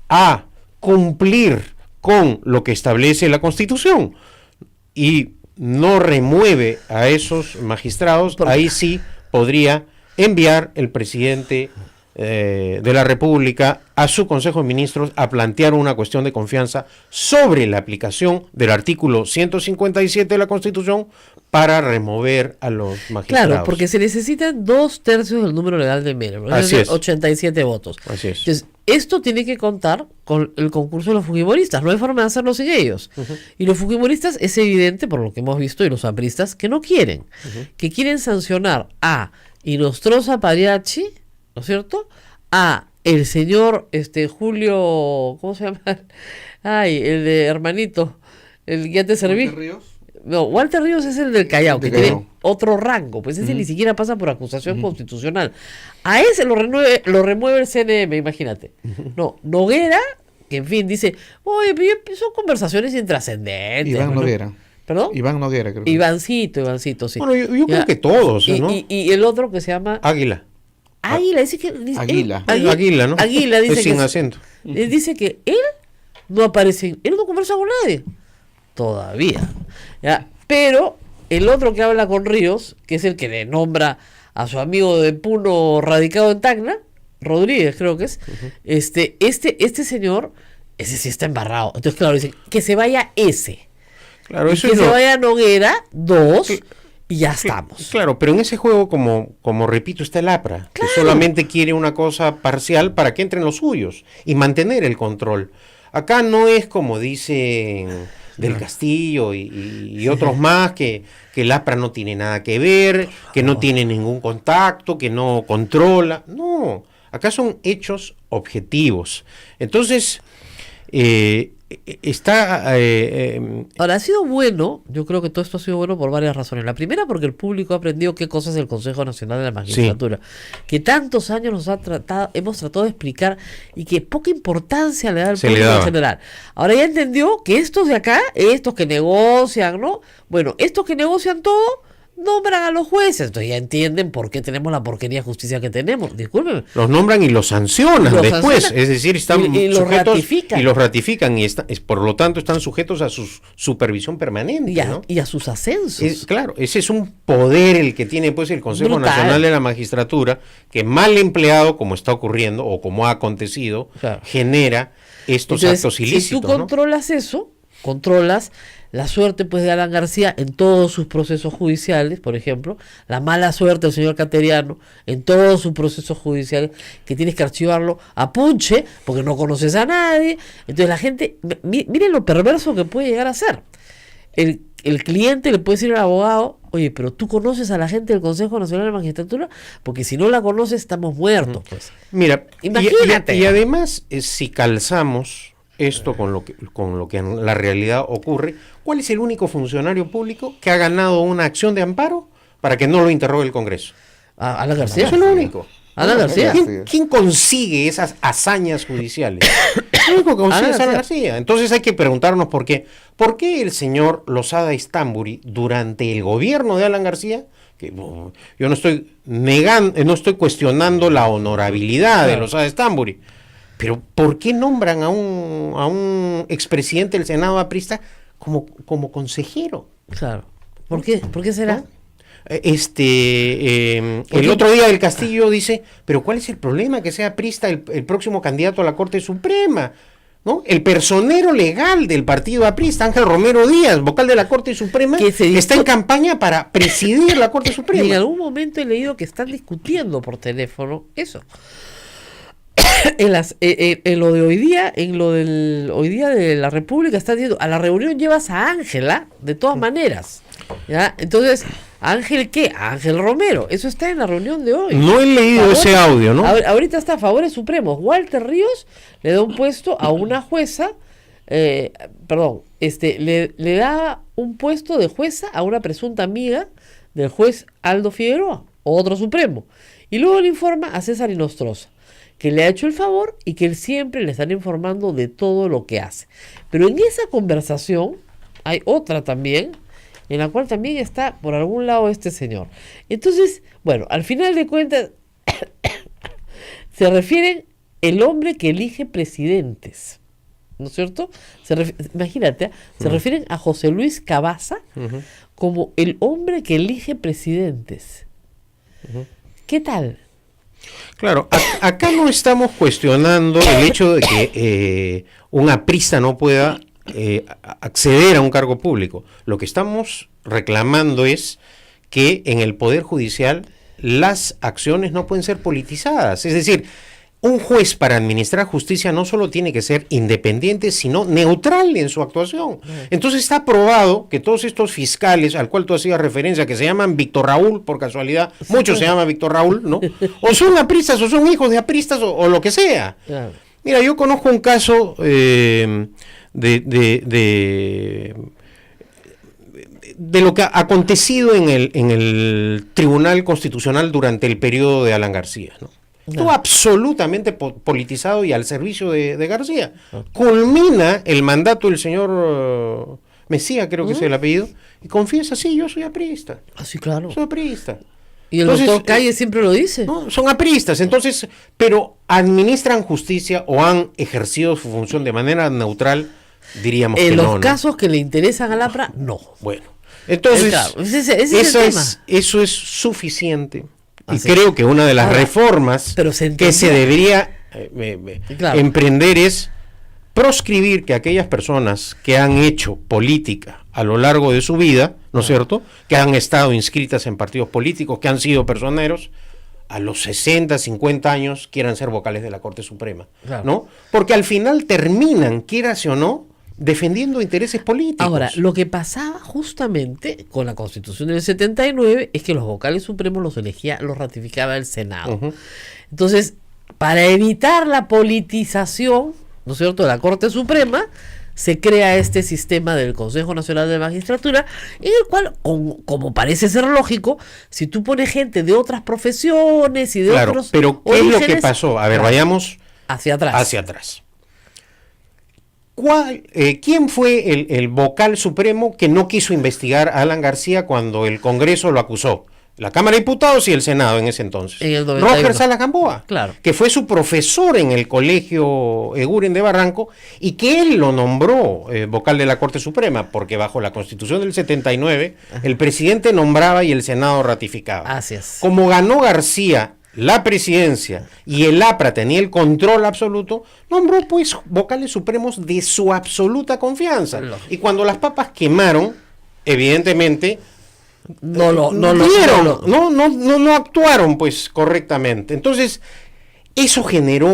a cumplir con lo que establece la Constitución y no remueve a esos magistrados, ahí sí podría enviar el presidente de la República a su Consejo de Ministros a plantear una cuestión de confianza sobre la aplicación del artículo 157 de la Constitución para remover a los magistrados. Claro, porque se necesitan 2/3 del número legal de miembros, Así es. 87 votos. Así es. Entonces, esto tiene que contar con el concurso de los fujimoristas, no hay forma de hacerlo sin ellos. Y los fujimoristas es evidente, por lo que hemos visto, y los apristas, que no quieren, que quieren sancionar a Inostroza Pariachi, ¿no es cierto?, a el señor Julio, ¿cómo se llama? Ay, el de hermanito, el que ya te serví. No, Walter Ríos es el del Callao, que tiene otro rango, pues ese ni siquiera pasa por acusación constitucional. A ese lo remueve el CNM, imagínate. No, Noguera, que en fin dice, oye, pero son conversaciones intrascendentes. Iván ¿no? Noguera. ¿Perdón? Iván Noguera, creo. Ivancito, sí. Bueno, yo creo Ya. que todos, Y, ¿no? y el otro que se llama Águila. Águila, dice que... dice- Águila. Águila, ¿no? Águila dice Es sin que... acento. Él dice que él no aparece, él no conversa con nadie. Todavía. ¿Ya? Pero el otro que habla con Ríos, que es el que le nombra a su amigo de Puno radicado en Tacna, Rodríguez creo que es, este señor, ese sí está embarrado. Entonces, claro, dice que se vaya ese. Claro, Y eso que es se lo- vaya Noguera, 2, y ya estamos. Claro, pero en ese juego, como repito, está el APRA, que solamente quiere una cosa parcial para que entren los suyos y mantener el control. Acá no es como dicen del Castillo y otros más, que el APRA no tiene nada que ver, que no tiene ningún contacto, que no controla. No, acá son hechos objetivos. Entonces, Ahora, ha sido bueno, yo creo que todo esto ha sido bueno por varias razones. La primera, porque el público ha aprendido qué cosa es el Consejo Nacional de la Magistratura, que tantos años hemos tratado de explicar y que poca importancia le da al público en general. Ahora ya entendió que estos de acá, estos que negocian, ¿no? Bueno, estos que negocian todo, nombran a los jueces, entonces ya entienden por qué tenemos la porquería de justicia que tenemos. Discúlpeme. Los nombran y los sancionan después, es decir, están y los sujetos ratifican. y los ratifican y por lo tanto están sujetos a su supervisión permanente, ¿no? Y a sus ascensos. Claro, ese es un poder el que tiene pues el Consejo Brutal. Nacional de la Magistratura, que mal empleado, como está ocurriendo o como ha acontecido, Claro. genera estos Entonces, actos ilícitos. si tú controlas eso, controlas la suerte pues de Alan García en todos sus procesos judiciales, por ejemplo, la mala suerte del señor Cateriano en todos sus procesos judiciales, que tienes que archivarlo a punche porque no conoces a nadie. Entonces la gente, miren lo perverso que puede llegar a ser. El cliente le puede decir al abogado: oye, pero tú conoces a la gente del Consejo Nacional de la Magistratura, porque si no la conoces estamos muertos, pues. Mira, Imagínate. y además, si calzamos esto con lo que en la realidad ocurre, ¿cuál es el único funcionario público que ha ganado una acción de amparo para que no lo interrogue el Congreso? Alan García. Es el único. Alan García. ¿Quién consigue esas hazañas judiciales? El único que consigue es Alan García. Entonces hay que preguntarnos por qué. ¿Por qué el señor Losada Istamburi, durante el gobierno de Alan García, que yo no estoy no estoy cuestionando la honorabilidad de Losada Istamburi, pero ¿por qué nombran a un expresidente del Senado aprista como consejero? Claro. ¿Por qué? ¿Por qué será? ¿No? El otro día del Castillo dice, pero ¿cuál es el problema que sea aprista el próximo candidato a la Corte Suprema? ¿No? El personero legal del partido aprista, Ángel Romero Díaz, vocal de la Corte Suprema, está en campaña para presidir la Corte Suprema. Y en algún momento he leído que están discutiendo por teléfono eso. En lo de hoy día, hoy día de la República, están diciendo: a la reunión llevas a Ángela, de todas maneras. ¿Ya? Entonces, ¿Ángel qué? Ángel Romero. Eso está en la reunión de hoy. No he leído ese audio, ¿no? Ahorita está a favores supremos. Walter Ríos le da un puesto a una jueza, le da un puesto de jueza a una presunta amiga del juez Aldo Figueroa, otro supremo. Y luego le informa a César Inostroza, que le ha hecho el favor y que él siempre le están informando de todo lo que hace. Pero en esa conversación hay otra también, en la cual también está por algún lado este señor. Entonces, bueno, al final de cuentas, se refieren el hombre que elige presidentes, ¿no es cierto? Imagínate, se refieren a José Luis Cabaza como el hombre que elige presidentes. ¿Qué tal? Claro, acá no estamos cuestionando el hecho de que un aprista no pueda acceder a un cargo público. Lo que estamos reclamando es que en el Poder Judicial las acciones no pueden ser politizadas. Es decir, un juez para administrar justicia no solo tiene que ser independiente, sino neutral en su actuación. Entonces está probado que todos estos fiscales, al cual tú hacías referencia, que se llaman Víctor Raúl, por casualidad, muchos se llaman Víctor Raúl, ¿no? O son apristas, o son hijos de apristas, o lo que sea. Claro. Mira, yo conozco un caso de lo que ha acontecido en el Tribunal Constitucional durante el periodo de Alan García, ¿no? Estuvo absolutamente politizado y al servicio de García. Culmina el mandato del señor Mesía, creo que es el apellido, y confiesa: sí, yo soy aprista. Ah, sí, claro. Soy aprista. Y el doctor Calle siempre lo dice. No, son apristas, entonces, pero administran justicia o han ejercido su función de manera neutral, diríamos que no. En los casos que le interesan al APRA, no. Bueno, entonces, claro, ese es el tema. Eso es suficiente. Y creo que una de las reformas que se debería emprender es proscribir que aquellas personas que han hecho política a lo largo de su vida, ¿no es cierto?, que han estado inscritas en partidos políticos, que han sido personeros, a los 60, 50 años quieran ser vocales de la Corte Suprema, ¿no? Porque al final terminan, quieras o no, defendiendo intereses políticos. Ahora, lo que pasaba justamente con la Constitución del 79 es que los vocales supremos los ratificaba el Senado. Ujú. Entonces, para evitar la politización, ¿no es cierto?, de la Corte Suprema, se crea este sistema del Consejo Nacional de Magistratura, en el cual, como parece ser lógico, si tú pones gente de otras profesiones y de Claro, otros pero ¿qué es lo que orígenes, pasó? A ver, claro, vayamos hacia atrás. hacia atrás. ¿Quién fue el vocal supremo que no quiso investigar a Alan García cuando el Congreso lo acusó? La Cámara de Diputados y el Senado en ese entonces. En el 91. Roger Salas Gamboa, Claro. que fue su profesor en el colegio Eguren de Barranco y que él lo nombró vocal de la Corte Suprema, porque bajo la Constitución del 79 el presidente nombraba y el Senado ratificaba. Así es. Como ganó García la presidencia y el APRA tenía el control absoluto, nombró pues vocales supremos de su absoluta confianza. Lógico. Y cuando las papas quemaron, evidentemente no actuaron pues correctamente. Entonces, eso generó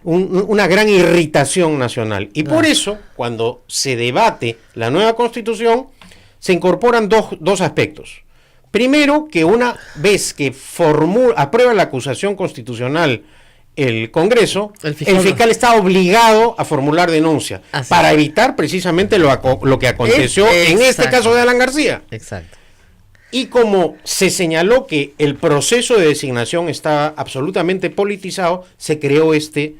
una gran irritación nacional. Y por eso, cuando se debate la nueva Constitución, se incorporan dos aspectos. Primero, que una vez que aprueba la acusación constitucional el Congreso, el fiscal está obligado a formular denuncia para evitar precisamente lo que aconteció en este caso de Alan García. Exacto. Y como se señaló que el proceso de designación estaba absolutamente politizado, se creó este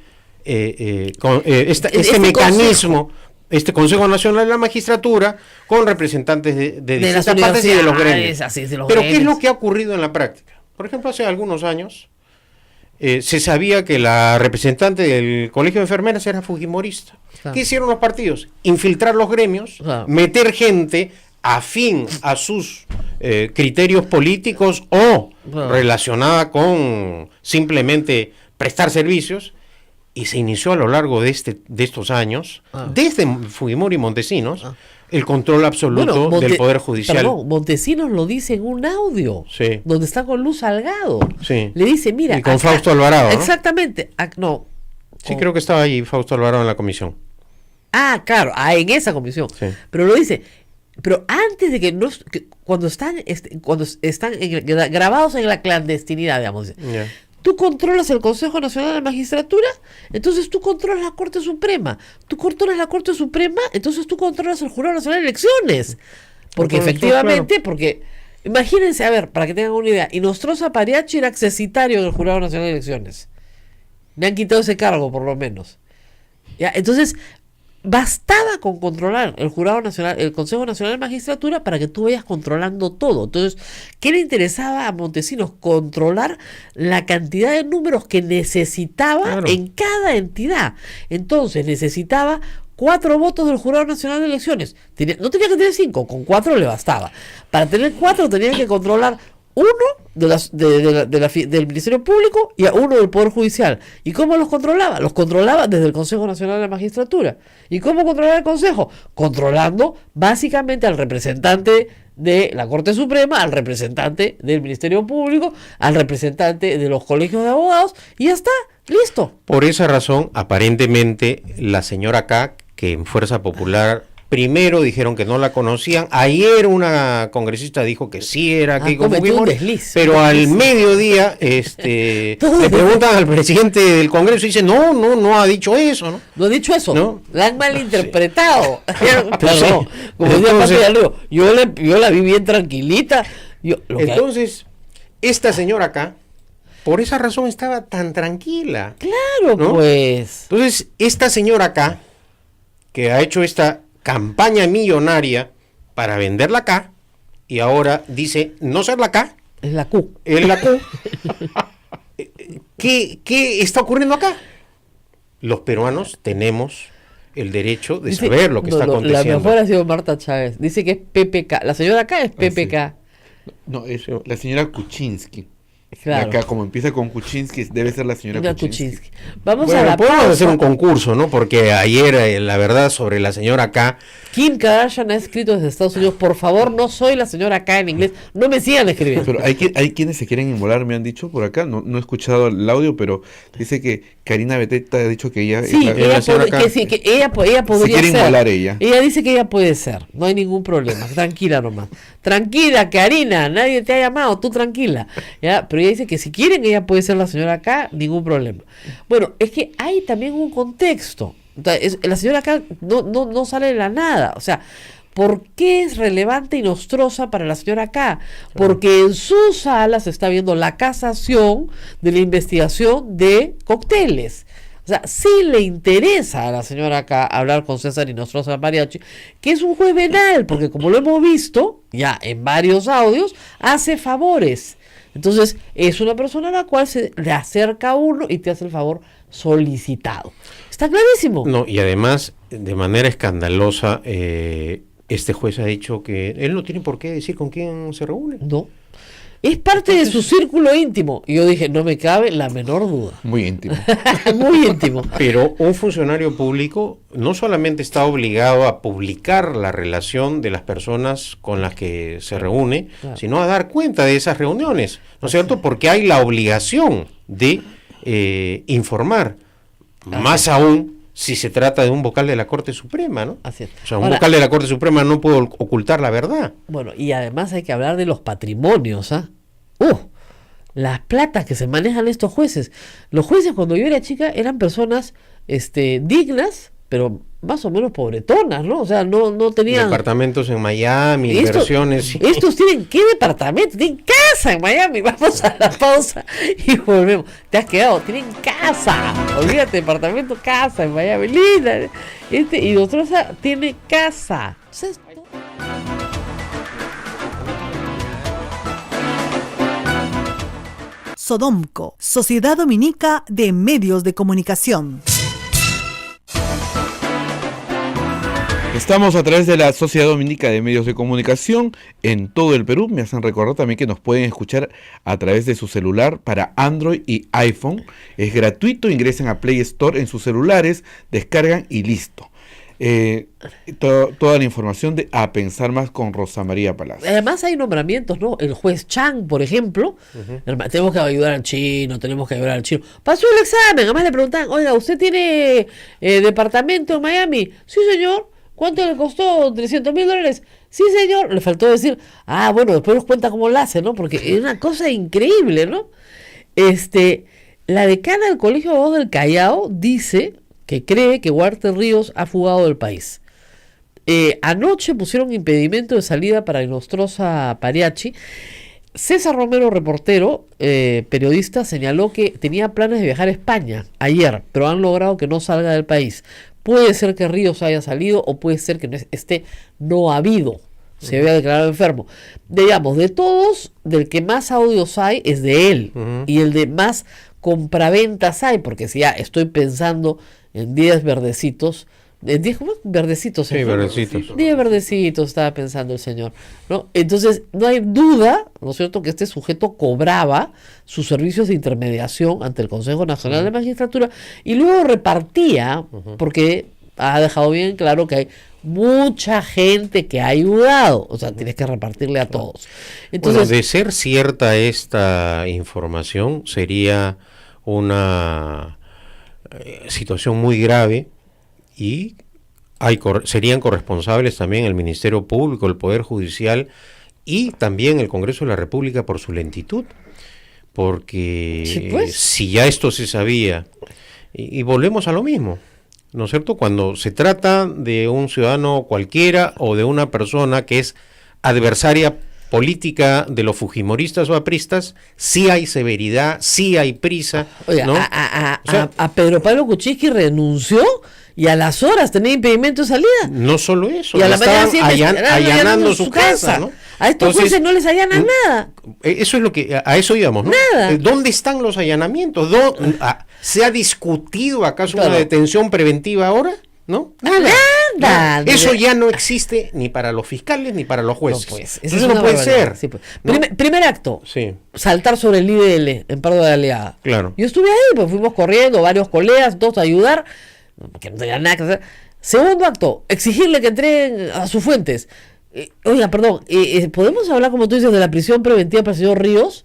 mecanismo, este Consejo Nacional de la Magistratura, con representantes de distintas partes y de los gremios. Pero ¿qué es lo que ha ocurrido en la práctica? Por ejemplo, hace algunos años se sabía que la representante del Colegio de Enfermeras era fujimorista. Claro. ¿Qué hicieron los partidos? Infiltrar los gremios, Claro, meter gente afín a sus criterios políticos o claro, relacionada con simplemente prestar servicios, y se inició a lo largo de estos años, desde Fujimori y Montesinos, el control absoluto del Poder Judicial. Perdón, Montesinos lo dice en un audio, Sí. donde está con Luz Salgado. Sí. Le dice, mira... Y con Fausto Alvarado, ¿no? Exactamente. Sí, creo que estaba ahí Fausto Alvarado en la comisión. Ah, claro, en esa comisión. Sí. Pero lo dice... Pero antes de cuando están grabados en la clandestinidad, digamos, Yeah. tú controlas el Consejo Nacional de la Magistratura, entonces tú controlas la Corte Suprema. Tú controlas la Corte Suprema, entonces tú controlas el Jurado Nacional de Elecciones. Porque efectivamente, porque imagínense, a ver, para que tengan una idea, Inostroza Pariachi era accesitario del Jurado Nacional de Elecciones. Le han quitado ese cargo, por lo menos. ¿Ya? Entonces, bastaba con controlar el Jurado Nacional, el Consejo Nacional de Magistratura, para que tú vayas controlando todo. Entonces, ¿qué le interesaba a Montesinos? Controlar la cantidad de números que necesitaba en cada entidad. Entonces, necesitaba 4 votos del Jurado Nacional de Elecciones. No tenía que tener 5, con 4 le bastaba. Para tener 4 tenía que controlar uno del Ministerio Público y a uno del Poder Judicial. ¿Y cómo los controlaba? Los controlaba desde el Consejo Nacional de la Magistratura. ¿Y cómo controlaba el Consejo? Controlando básicamente al representante de la Corte Suprema, al representante del Ministerio Público, al representante de los colegios de abogados, y ya está, listo. Por esa razón, aparentemente, la señora K, que en Fuerza Popular primero dijeron que no la conocían. Ayer una congresista dijo que sí era Keiko Fujimori, pero al mediodía le preguntan al presidente del Congreso y dice, no ha dicho eso, ¿no? No ha dicho eso, ¿no? La han malinterpretado. Perdón, como decía Papi Aleo, yo la vi bien tranquilita. Entonces, esta señora acá, por esa razón estaba tan tranquila. Claro, ¿no? Pues. Entonces, esta señora acá, que ha hecho esta campaña millonaria para venderla acá, y ahora dice no ser la K, es la Q. Es la Q. ¿Qué está ocurriendo acá? Los peruanos tenemos el derecho de saber lo que está aconteciendo. La mejor ha sido Marta Chávez. Dice que es PPK. La señora acá es PPK. No, es la señora Kuczynski. Claro. Acá, como empieza con Kuczynski, debe ser la señora Una Kuczynski. Kuczynski. Vamos a Bueno, la podemos pausa. hacer un concurso, ¿no? Porque ayer, la verdad, sobre la señora K, Kim Kardashian ha escrito desde Estados Unidos, por favor, no soy la señora acá en inglés, no me sigan escribiendo. Pero hay quienes se quieren inmolar, me han dicho por acá, no he escuchado el audio, pero dice que Karina Beteta ha dicho que ella Sí, es ella, la señora acá. que ella podría quiere ser. inmolar ella. Ella dice que ella puede ser, no hay ningún problema, tranquila nomás. Tranquila, Karina, nadie te ha llamado, tú tranquila. ¿Ya? Pero ella dice que si quieren, ella puede ser la señora acá, ningún problema. Bueno, es que hay también un contexto. Entonces, la señora acá no sale de la nada, o sea, ¿por qué es relevante y nostrosa para la señora acá? Porque en su sala se está viendo la casación de la investigación de cócteles. O sea, sí le interesa a la señora acá hablar con César Inostroza Mariachi, que es un juez venal, porque como lo hemos visto ya en varios audios, hace favores. Entonces, es una persona a la cual se le acerca a uno y te hace el favor solicitado. Está clarísimo. no, y además, de manera escandalosa, este juez ha dicho que él no tiene por qué decir con quién se reúne. No. Es parte de su círculo íntimo. Y yo dije, no me cabe la menor duda. Muy íntimo. Muy íntimo. Pero un funcionario público no solamente está obligado a publicar la relación de las personas con las que se reúne, Claro. sino a dar cuenta de esas reuniones, ¿no es cierto? Porque hay la obligación de informar, más aún si se trata de un vocal de la Corte Suprema, ¿no? Así es. O sea, un Ahora, vocal de la Corte Suprema no puede ocultar la verdad. bueno, y además hay que hablar de los patrimonios, ¿ah? Las platas que se manejan estos jueces. Los jueces cuando yo era chica eran personas dignas, pero más o menos pobretonas, ¿no? O sea, no tenían... Departamentos en Miami, Esto- inversiones. Sí. Estos tienen, ¿qué departamento? Tienen casa en Miami. Vamos a la pausa y volvemos. Te has quedado, tienen casa. Olvídate, departamento, casa en Miami. Linda. Y nosotros tiene casa. Entonces, Sodomco, Sociedad Dominica de Medios de Comunicación. Estamos a través de la Sociedad Dominica de Medios de Comunicación en todo el Perú. Me hacen recordar también que nos pueden escuchar a través de su celular para Android y iPhone. Es gratuito, ingresan a Play Store en sus celulares, descargan y listo. Toda la información de A Pensar Más con Rosa María Palacio. además hay nombramientos, ¿no? El juez Chang, por ejemplo, tenemos que ayudar al chino, pasó el examen, además le preguntan, oiga, ¿usted tiene departamento en Miami? Sí, señor. ¿Cuánto le costó? $300,000. Sí, señor. Le faltó decir, bueno, después nos cuenta cómo lo hace, ¿no? Porque es una cosa increíble, ¿no? La decana del Colegio de Abogados del Callao dice que cree que Walter Ríos ha fugado del país. Anoche pusieron impedimento de salida para Inostroza Pariachi. César Romero, reportero, periodista, señaló que tenía planes de viajar a España ayer, pero han logrado que no salga del país. Puede ser que Ríos haya salido o puede ser que no ha habido. Se había declarado enfermo. Digamos, de todos, del que más audios hay es de él. Y el de más compraventas hay, porque si ya estoy pensando en 10 verdecitos, en 10 verdecitos. Sí, verdecitos. 10 verdecitos estaba pensando el señor, ¿no? Entonces, no hay duda, ¿no es cierto?, que este sujeto cobraba sus servicios de intermediación ante el Consejo Nacional de Magistratura y luego repartía, porque ha dejado bien claro que hay mucha gente que ha ayudado, o sea, tienes que repartirle a todos. Entonces, Bueno, de ser cierta esta información, sería una situación muy grave y serían corresponsables también el Ministerio Público, el Poder Judicial y también el Congreso de la República por su lentitud, porque Sí, pues. si ya esto se sabía, y volvemos a lo mismo, ¿no es cierto? Cuando se trata de un ciudadano cualquiera o de una persona que es adversaria política de los fujimoristas o apristas, sí hay severidad, sí hay prisa, oiga, ¿no? a O sea, Pedro Pablo Kuczynski renunció y a las horas tenía impedimento de salida. no solo eso, Y a la mañana estaban siguiente allanando su casa, ¿no? A estos Entonces, jueces no les allanan nada. Eso es lo que, a eso íbamos, ¿no? Nada. ¿Dónde están los allanamientos? ¿Se ha discutido acaso Claro. una detención preventiva ahora? ¿no? Nada. Nada. Eso ya no existe ni para los fiscales ni para los jueces. No, pues, Eso no puede ser. Sí, pues. ¿no? Primer acto, Sí, saltar sobre el IDL en Pardo de la Aliada. claro. Yo estuve ahí, pues fuimos corriendo, varios colegas, todos a ayudar, porque no tenía nada que hacer. Segundo acto, exigirle que entreguen a sus fuentes. Oiga, perdón, ¿podemos hablar, como tú dices, de la prisión preventiva para el señor Ríos?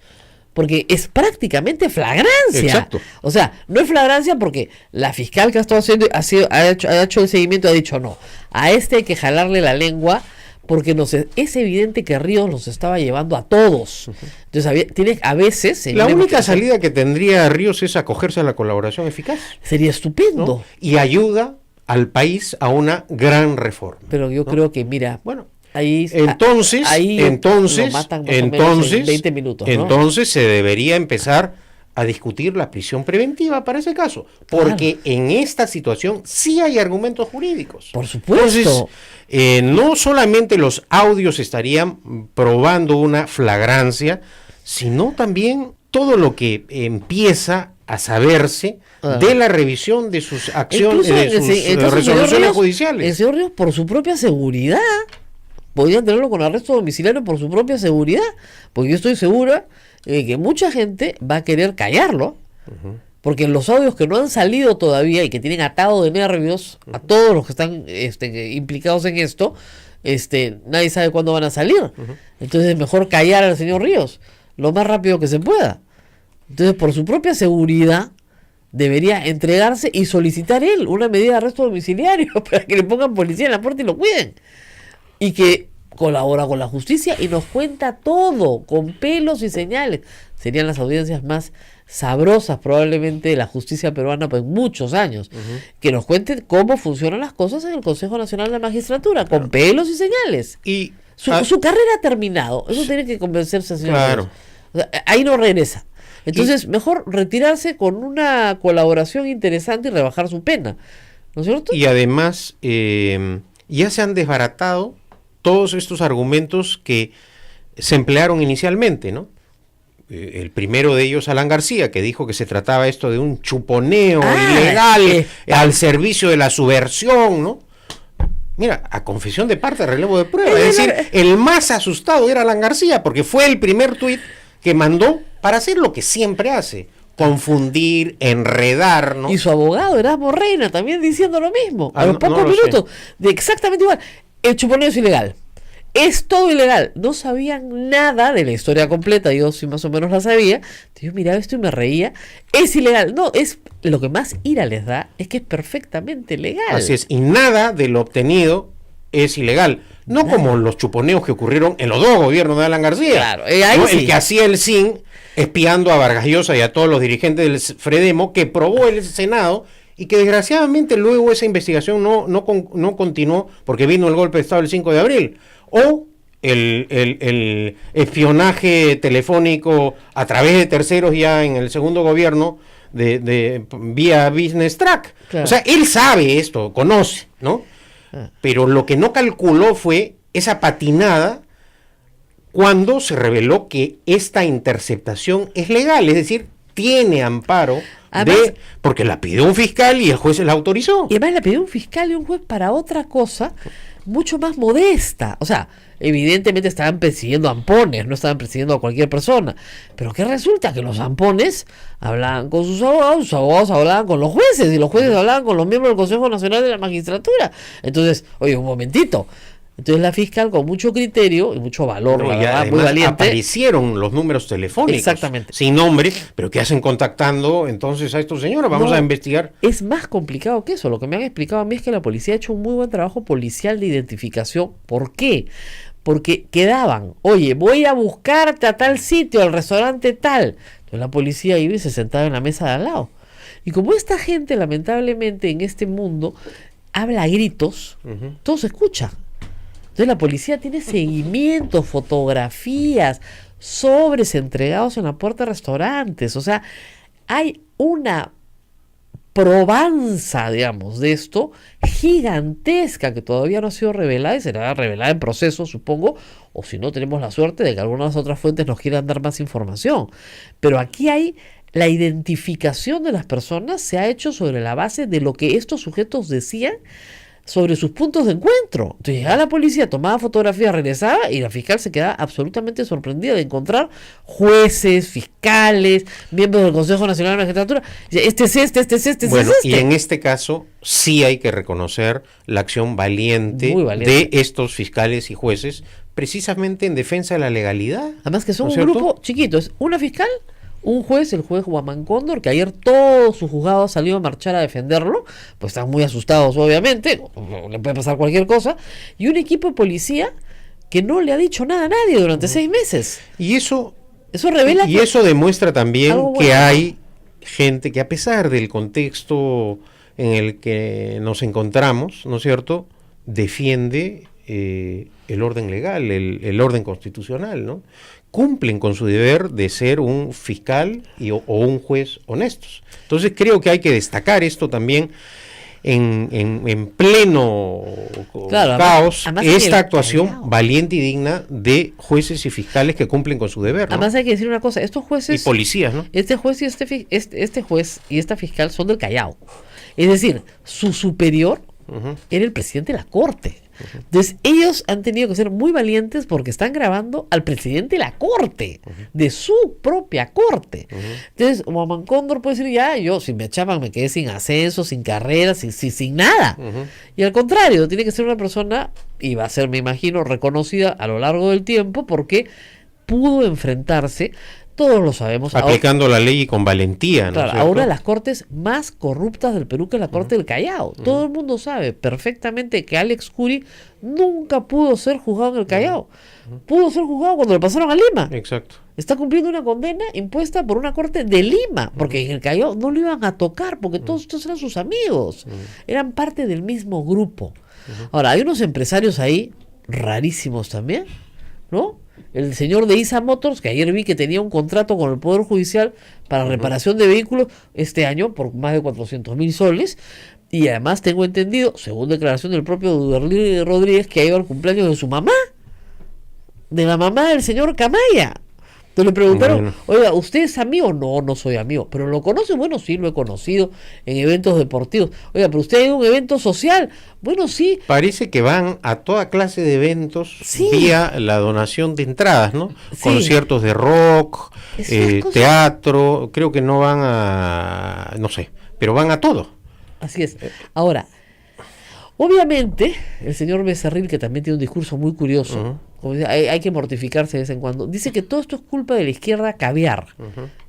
Porque es prácticamente flagrancia. Exacto. O sea, no es flagrancia porque la fiscal que ha estado haciendo ha hecho el seguimiento y ha dicho no. A este hay que jalarle la lengua porque es evidente que Ríos los estaba llevando a todos. Entonces, a veces... La única salida que tendría Ríos es acogerse a la colaboración eficaz. Sería estupendo. ¿no? Y ayuda al país a una gran reforma. Pero yo creo que, mira, Bueno, ahí entonces, lo matan más o menos en 20 minutos, ¿no? entonces se debería empezar a discutir la prisión preventiva para ese caso, porque en esta situación sí hay argumentos jurídicos. Por supuesto. Entonces, no solamente los audios estarían probando una flagrancia, sino también todo lo que empieza a saberse de la revisión de sus acciones, Incluso, de sus resoluciones judiciales. El señor Ríos, por su propia seguridad, podían tenerlo con arresto domiciliario por su propia seguridad, porque yo estoy segura que mucha gente va a querer callarlo, porque en los audios que no han salido todavía y que tienen atado de nervios a todos los que están implicados en esto, nadie sabe cuándo van a salir. Entonces es mejor callar al señor Ríos lo más rápido que se pueda. Entonces, por su propia seguridad, debería entregarse y solicitar él una medida de arresto domiciliario para que le pongan policía en la puerta y lo cuiden. Y que colabora con la justicia y nos cuenta todo, con pelos y señales. Serían las audiencias más sabrosas probablemente de la justicia peruana pues muchos años. Que nos cuente cómo funcionan las cosas en el Consejo Nacional de la Magistratura, con pelos y señales. Y Su carrera ha terminado. Eso tiene que convencerse, señor. Claro. O sea, ahí no regresa. Entonces, mejor retirarse con una colaboración interesante y rebajar su pena. ¿No es cierto? Y además, ya se han desbaratado todos estos argumentos que se emplearon inicialmente, ¿no? El primero de ellos, Alan García, que dijo que se trataba esto de un chuponeo ilegal al servicio de la subversión, ¿no? Mira, a confesión de parte, relevo de prueba. Es decir, el más asustado era Alan García, porque fue el primer tuit que mandó para hacer lo que siempre hace: confundir, enredar, ¿no? Y su abogado, Erasmo Reina, también diciendo lo mismo. A los pocos no lo minutos, de exactamente igual. El chuponeo es ilegal. Es todo ilegal. No sabían nada de la historia completa. Yo sí más o menos la sabía. Yo miraba esto y me reía. Es ilegal. No, es lo que más ira les da es que es perfectamente legal. Así es. Y nada de lo obtenido es ilegal. No como los chuponeos que ocurrieron en los dos gobiernos de Alan García. Claro, ¿no? sí. El que hacía el SIN espiando a Vargas Llosa y a todos los dirigentes del Fredemo, que probó el Senado y que desgraciadamente luego esa investigación no continuó porque vino el golpe de Estado el 5 de abril. O el espionaje telefónico a través de terceros ya en el segundo gobierno de vía Business Track. Claro. O sea, él sabe esto, conoce, ¿no? Pero lo que no calculó fue esa patinada cuando se reveló que esta interceptación es legal, es decir, tiene amparo. Además, porque la pidió un fiscal y el juez se la autorizó. Y además la pidió un fiscal y un juez para otra cosa mucho más modesta. O sea, evidentemente estaban persiguiendo ampones, no estaban persiguiendo a cualquier persona. Pero ¿qué resulta? Que los ampones hablaban con sus abogados hablaban con los jueces, y los jueces hablaban con los miembros del Consejo Nacional de la Magistratura. Entonces, oye, un momentito. Entonces la fiscal, con mucho criterio y mucho valor, la verdad, muy valiente, aparecieron los números telefónicos. Exactamente. Sin nombre, pero ¿qué hacen contactando entonces a estos señores? Vamos a investigar. Es más complicado que eso. Lo que me han explicado a mí es que la policía ha hecho un muy buen trabajo policial de identificación. ¿Por qué? Porque quedaban, oye, voy a buscarte a tal sitio, al restaurante tal. Entonces la policía iba y se sentaba en la mesa de al lado. Y como esta gente, lamentablemente, en este mundo, habla a gritos, todo se escucha. Entonces la policía tiene seguimientos, fotografías, sobres entregados en la puerta de restaurantes. O sea, hay una probanza, digamos, de esto gigantesca que todavía no ha sido revelada y será revelada en proceso, supongo, o si no tenemos la suerte de que algunas otras fuentes nos quieran dar más información. Pero aquí hay la identificación de las personas se ha hecho sobre la base de lo que estos sujetos decían sobre sus puntos de encuentro. Entonces llegaba la policía, tomaba fotografías, regresaba y la fiscal se quedaba absolutamente sorprendida de encontrar jueces, fiscales, miembros del Consejo Nacional de la Magistratura. Este es este. Bueno, y en este caso sí hay que reconocer la acción valiente, Muy valiente de estos fiscales y jueces, precisamente en defensa de la legalidad. Además que son ¿no es un cierto? grupo chiquito, es una fiscal, un juez, el juez Guamán Cóndor, que ayer todo su juzgado salió a marchar a defenderlo, pues están muy asustados obviamente, le puede pasar cualquier cosa, y un equipo de policía que no le ha dicho nada a nadie durante 6 meses. Y eso Revela Y que eso demuestra también algo que bueno. hay gente que, a pesar del contexto en el que nos encontramos, ¿no es cierto?, defiende el orden legal, el orden constitucional, ¿no? Cumplen con su deber de ser un fiscal o un juez honestos. Entonces creo que hay que destacar esto también en pleno Claro, caos, además en esta el actuación Callao. valiente y digna de jueces y fiscales que cumplen con su deber, ¿no? además hay que decir una cosa, estos Y jueces, policías, ¿no? este juez y este juez y esta fiscal son del Callao. Es decir, su superior era el presidente de la Corte. Entonces, ellos han tenido que ser muy valientes porque están grabando al presidente de la Corte, de su propia Corte. Entonces, Guamán Cóndor puede decir, ya, yo, si me echaban, me quedé sin ascenso, sin carrera, sin nada. Y al contrario, tiene que ser una persona, y va a ser, me imagino, reconocida a lo largo del tiempo porque pudo enfrentarse, todos lo sabemos, Aplicando la ley y con valentía, ¿no? claro, ¿Cierto? a una de las cortes más corruptas del Perú, que es la Corte del Callao. Todo el mundo sabe perfectamente que Alex Curi nunca pudo ser juzgado en el Callao. Pudo ser juzgado cuando le pasaron a Lima. Exacto. Está cumpliendo una condena impuesta por una corte de Lima, porque en el Callao no lo iban a tocar, porque todos estos eran sus amigos. Eran parte del mismo grupo. Ahora, hay unos empresarios ahí rarísimos también, ¿no? El señor de Isa Motors, que ayer vi que tenía un contrato con el Poder Judicial para reparación de vehículos este año por más de 400.000 soles. Y además tengo entendido, según declaración del propio Duberly Rodríguez, que ha ido al cumpleaños de su mamá, de la mamá del señor Camaya. Entonces le preguntaron, Bueno. oiga, ¿usted es amigo? No, no soy amigo. ¿Pero lo conoce? Bueno, sí, lo he conocido en eventos deportivos. Oiga, ¿pero usted ha ido a un evento social? Bueno, sí. Parece que van a toda clase de eventos Sí. vía la donación de entradas, ¿no? Sí. Conciertos de rock, Es una cosa- teatro, creo que no van a, no sé, pero van a todo. Así es. Ahora, obviamente, el señor Becerril, que también tiene un discurso muy curioso, como dice, hay que mortificarse de vez en cuando, dice que todo esto es culpa de la izquierda caviar,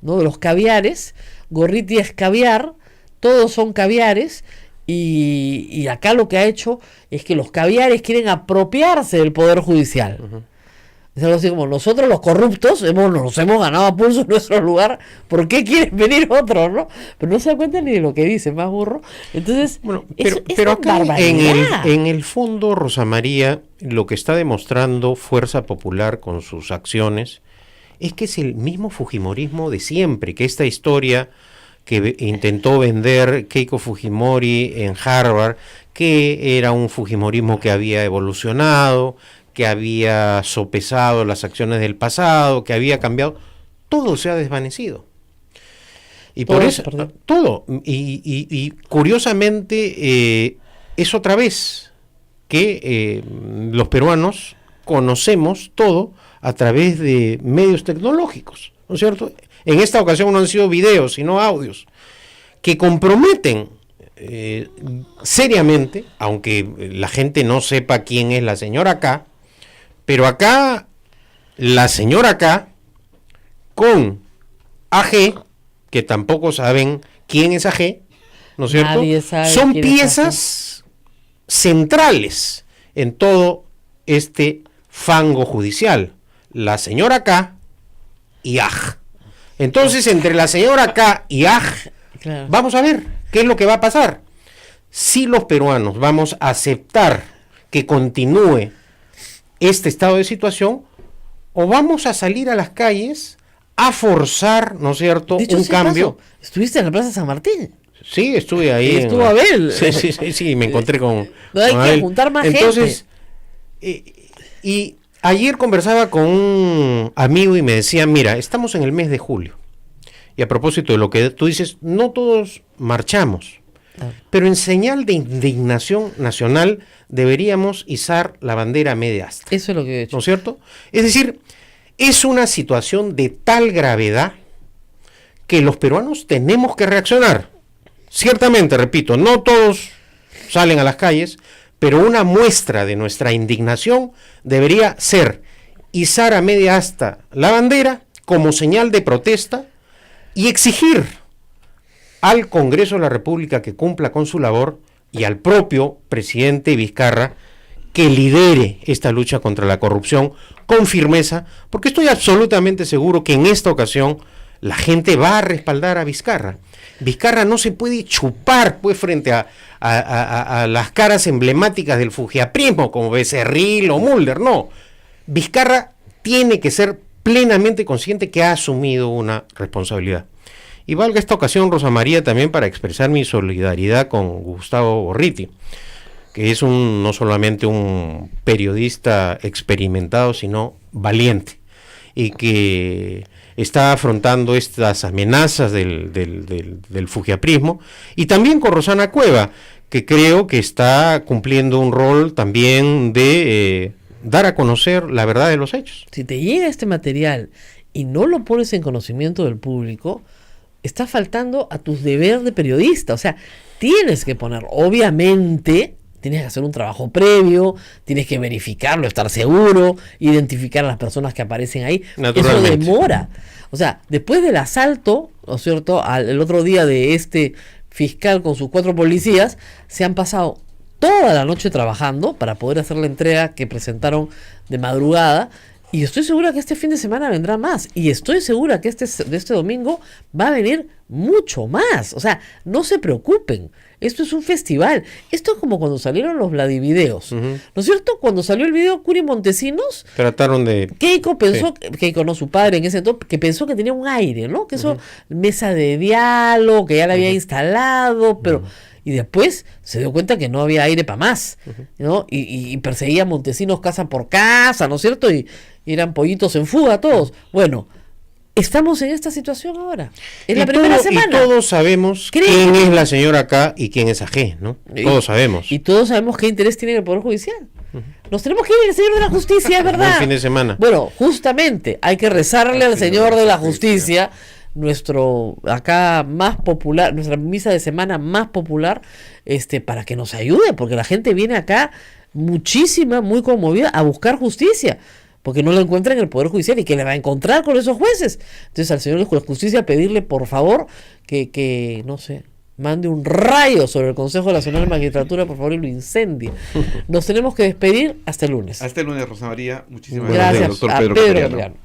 ¿no? De los caviares, Gorriti es caviar, todos son caviares, y acá lo que ha hecho es que los caviares quieren apropiarse del Poder Judicial. Es algo así como nosotros los corruptos nos hemos ganado a pulso en nuestro lugar, ¿por qué quieren venir otros, no? Pero no se da cuenta ni de lo que dice, más burro. Entonces, Bueno, es pero una acá barbaridad. en el fondo, Rosa María, lo que está demostrando Fuerza Popular con sus acciones es que es el mismo fujimorismo de siempre, que esta historia que intentó vender Keiko Fujimori en Harvard, que era un fujimorismo que había evolucionado, que había sopesado las acciones del pasado, que había cambiado, todo se ha desvanecido. Y Todo por se eso, perdió. todo, y curiosamente es otra vez que los peruanos conocemos todo a través de medios tecnológicos, ¿no es cierto? En esta ocasión no han sido videos, sino audios, que comprometen seriamente, aunque la gente no sepa quién es la señora K, pero acá, la señora K, con AG, que tampoco saben quién es AG, ¿no es cierto? Nadie sabe Son quién es piezas centrales en todo este fango judicial. La señora K y AG. Entonces, entre la señora K y AG, Claro. vamos a ver qué es lo que va a pasar. Si los peruanos vamos a aceptar que continúe este estado de situación, o vamos a salir a las calles a forzar, ¿no es cierto?, Dicho un sea de cambio. paso, estuviste en la Plaza San Martín. Sí, estuve ahí. Estuvo Abel. Sí, me encontré con. No hay con que Abel. juntar más Entonces, y ayer conversaba con un amigo y me decía, mira, estamos en el mes de julio Y a propósito de lo que tú dices, no todos marchamos, pero en señal de indignación nacional deberíamos izar la bandera media asta. Eso es lo que he hecho. ¿No es cierto? Es decir, es una situación de tal gravedad que los peruanos tenemos que reaccionar. Ciertamente, repito, no todos salen a las calles, pero una muestra de nuestra indignación debería ser izar a media asta la bandera como señal de protesta y exigir al Congreso de la República que cumpla con su labor y al propio presidente Vizcarra que lidere esta lucha contra la corrupción con firmeza, porque estoy absolutamente seguro que en esta ocasión la gente va a respaldar a Vizcarra. Vizcarra no se puede chupar pues frente a las caras emblemáticas del fujiaprismo como Becerril o Mulder, no. Vizcarra tiene que ser plenamente consciente que ha asumido una responsabilidad. Y valga esta ocasión, Rosa María, también para expresar mi solidaridad con Gustavo Gorriti, que es no solamente un periodista experimentado, sino valiente, y que está afrontando estas amenazas del fujiaprismo, y también con Rosana Cueva, que creo que está cumpliendo un rol también de dar a conocer la verdad de los hechos. Si te llega este material y no lo pones en conocimiento del público, está faltando a tus deberes de periodista. O sea, tienes que poner, obviamente, tienes que hacer un trabajo previo, tienes que verificarlo, estar seguro, identificar a las personas que aparecen ahí. Eso demora. O sea, después del asalto, ¿no es cierto?, el otro día de este fiscal con sus 4 policías, se han pasado toda la noche trabajando para poder hacer la entrega que presentaron de madrugada. Y estoy segura que este fin de semana vendrá más. Y estoy segura que de este domingo va a venir mucho más. O sea, no se preocupen. Esto es un festival. Esto es como cuando salieron los Vladivideos. ¿No es cierto? Cuando salió el video Curi Montesinos, trataron de... Keiko pensó, sí. Keiko no, su padre en ese entonces, que pensó que tenía un aire, ¿no? Que eso, mesa de diálogo, que ya la había instalado, pero... Y después se dio cuenta que no había aire para más, ¿no? Y perseguía a Montesinos casa por casa, ¿no es cierto? Y eran pollitos en fuga todos. Bueno, estamos en esta situación ahora. Es la primera semana. Y todos sabemos quién es la señora K y quién es AG, ¿no? Todos sabemos. Y todos sabemos qué interés tiene el Poder Judicial. Nos tenemos que ir al Señor de la Justicia, es verdad. Un fin de semana. Bueno, justamente, hay que rezarle al Señor de la Justicia, nuestro acá más popular, nuestra misa de semana más popular, para que nos ayude, porque la gente viene acá muchísima, muy conmovida a buscar justicia, porque no la encuentra en el Poder Judicial y que le va a encontrar con esos jueces. Entonces al Señor de la Justicia pedirle por favor que no sé, mande un rayo sobre el Consejo Nacional de Magistratura, por favor, y lo incendie. Nos tenemos que despedir hasta el lunes. Hasta el lunes, Rosa María. Muchísimas gracias, doctor a Pedro Capriano.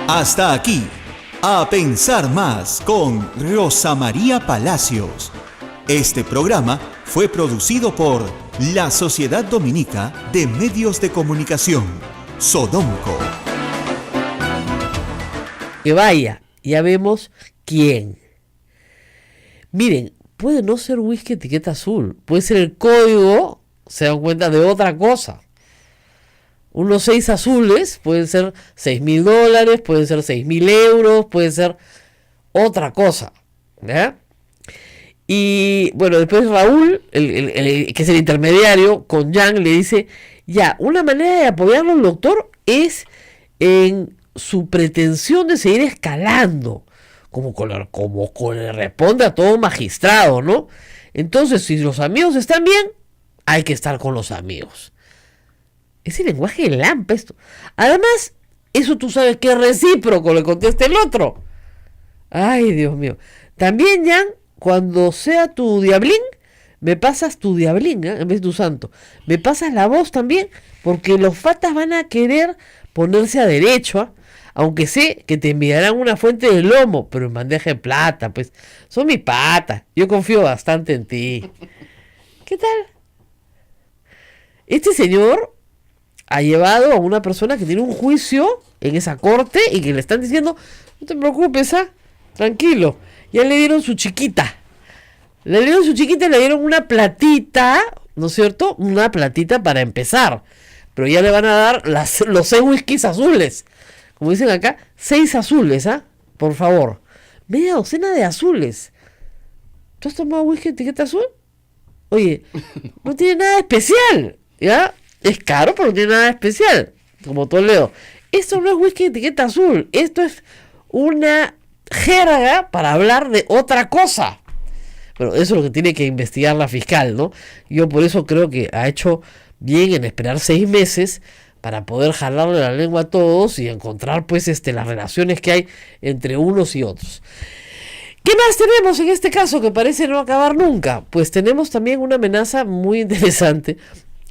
Hasta aquí, A Pensar Más con Rosa María Palacios. Este programa fue producido por la Sociedad Dominica de Medios de Comunicación, Sodomco. Que vaya, ya vemos quién. Miren, puede no ser whisky etiqueta azul, puede ser el código, se dan cuenta, de otra cosa. Unos 6 azules pueden ser $6,000, pueden ser 6,000 euros, puede ser otra cosa, ¿ya? Y bueno, después Raúl, que es el intermediario, con Jan le dice, ya, una manera de apoyarlo al doctor es en su pretensión de seguir escalando, como le responde a todo magistrado, ¿no? Entonces, si los amigos están bien, hay que estar con los amigos. Es el lenguaje de Lampa esto. Además, eso tú sabes que es recíproco, le contesta el otro. Ay, Dios mío. También, Jan, cuando sea tu diablín, me pasas tu diablín, en vez de tu santo. Me pasas la voz también, porque los fatas van a querer ponerse a derecho, aunque sé que te enviarán una fuente de lomo, pero en bandeja de plata, pues. Son mis patas. Yo confío bastante en ti. ¿Qué tal? Este señor ha llevado a una persona que tiene un juicio en esa corte y que le están diciendo, no te preocupes, tranquilo, ya le dieron su chiquita. Le dieron una platita ¿no es cierto? Una platita para empezar. Pero ya le van a dar los 6 whiskies azules. Como dicen acá, 6 azules, ¿ah? Por favor. Media docena de azules. ¿Tú has tomado whisky de etiqueta azul? Oye, no tiene nada especial, ¿ya? Es caro, pero no tiene nada especial. Como Toledo. Esto no es whisky de etiqueta azul. Esto es una jerga para hablar de otra cosa. Bueno, eso es lo que tiene que investigar la fiscal, ¿no? Yo por eso creo que ha hecho bien en esperar 6 meses para poder jalarle la lengua a todos y encontrar pues las relaciones que hay entre unos y otros. ¿Qué más tenemos en este caso que parece no acabar nunca? Pues tenemos también una amenaza muy interesante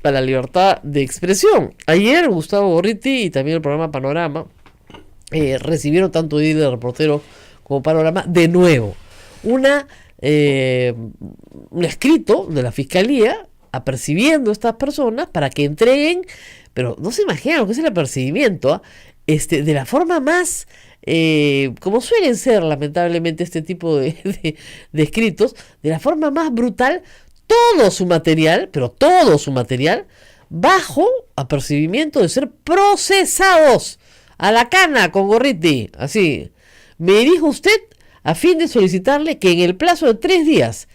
a la libertad de expresión. Ayer Gustavo Gorriti y también el programa Panorama recibieron tanto de Reportero como Panorama de nuevo un escrito de la Fiscalía apercibiendo a estas personas para que entreguen, pero no se imaginan lo que es el apercibimiento, de la forma más, como suelen ser lamentablemente este tipo de escritos, de la forma más brutal, todo su material, pero todo su material, bajo apercibimiento de ser procesados a la cana con Gorriti. Así, me dirijo a usted a fin de solicitarle que en el plazo de 3 días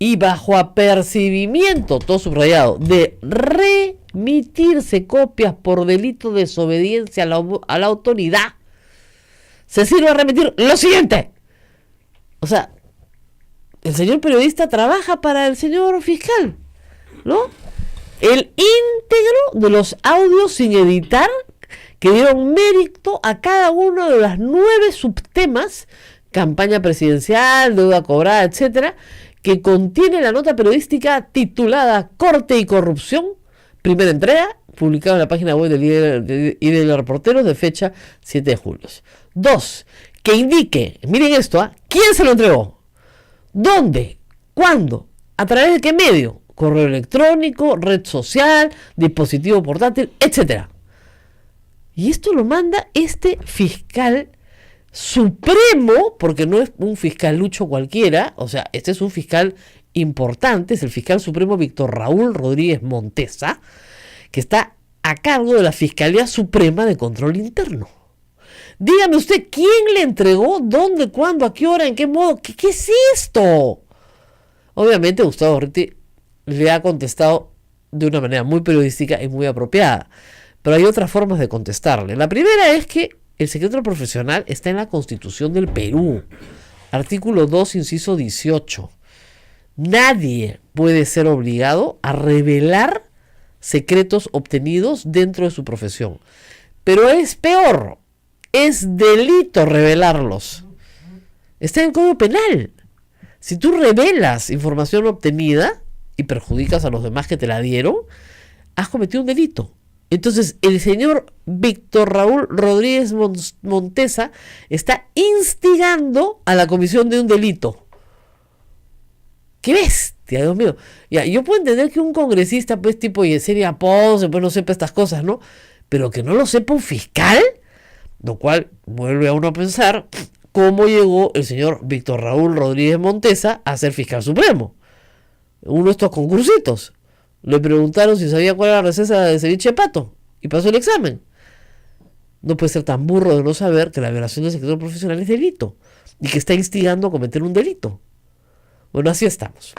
y bajo apercibimiento, todo subrayado, de remitirse copias por delito de desobediencia a la autoridad, se sirva a remitir lo siguiente. O sea, el señor periodista trabaja para el señor fiscal, ¿no? El íntegro de los audios sin editar que dieron mérito a cada uno de los 9 subtemas, campaña presidencial, deuda cobrada, etcétera, que contiene la nota periodística titulada Corte y Corrupción, primera entrega, publicada en la página web del Reportero de fecha 7 de julio. 2. Que indique, miren esto, ¿quién se lo entregó? ¿Dónde? ¿Cuándo? ¿A través de qué medio? Correo electrónico, red social, dispositivo portátil, etcétera. Y esto lo manda este fiscal supremo, porque no es un fiscalucho cualquiera, o sea, este es un fiscal importante, es el fiscal supremo Víctor Raúl Rodríguez Montesa, que está a cargo de la Fiscalía Suprema de Control Interno. Dígame usted, ¿quién le entregó? ¿Dónde? ¿Cuándo? ¿A qué hora? ¿En qué modo? ¿Qué es esto? Obviamente Gustavo Gorriti le ha contestado de una manera muy periodística y muy apropiada, pero hay otras formas de contestarle. La primera es que el secreto profesional está en la Constitución del Perú, artículo 2, inciso 18. Nadie puede ser obligado a revelar secretos obtenidos dentro de su profesión. Pero es peor, es delito revelarlos. Está en el Código Penal. Si tú revelas información obtenida y perjudicas a los demás que te la dieron, has cometido un delito. Entonces, el señor Víctor Raúl Rodríguez Montesa está instigando a la comisión de un delito. ¡Qué bestia, Dios mío! Ya, yo puedo entender que un congresista, pues, tipo Yesenia Pons, pues no sepa estas cosas, ¿no? Pero que no lo sepa un fiscal, lo cual vuelve a uno a pensar cómo llegó el señor Víctor Raúl Rodríguez Montesa a ser fiscal supremo. Uno de estos concursitos. Le preguntaron si sabía cuál era la receta de ceviche de pato y pasó el examen. No puede ser tan burro de no saber que la violación del secreto profesional es delito y que está instigando a cometer un delito. Bueno, así estamos.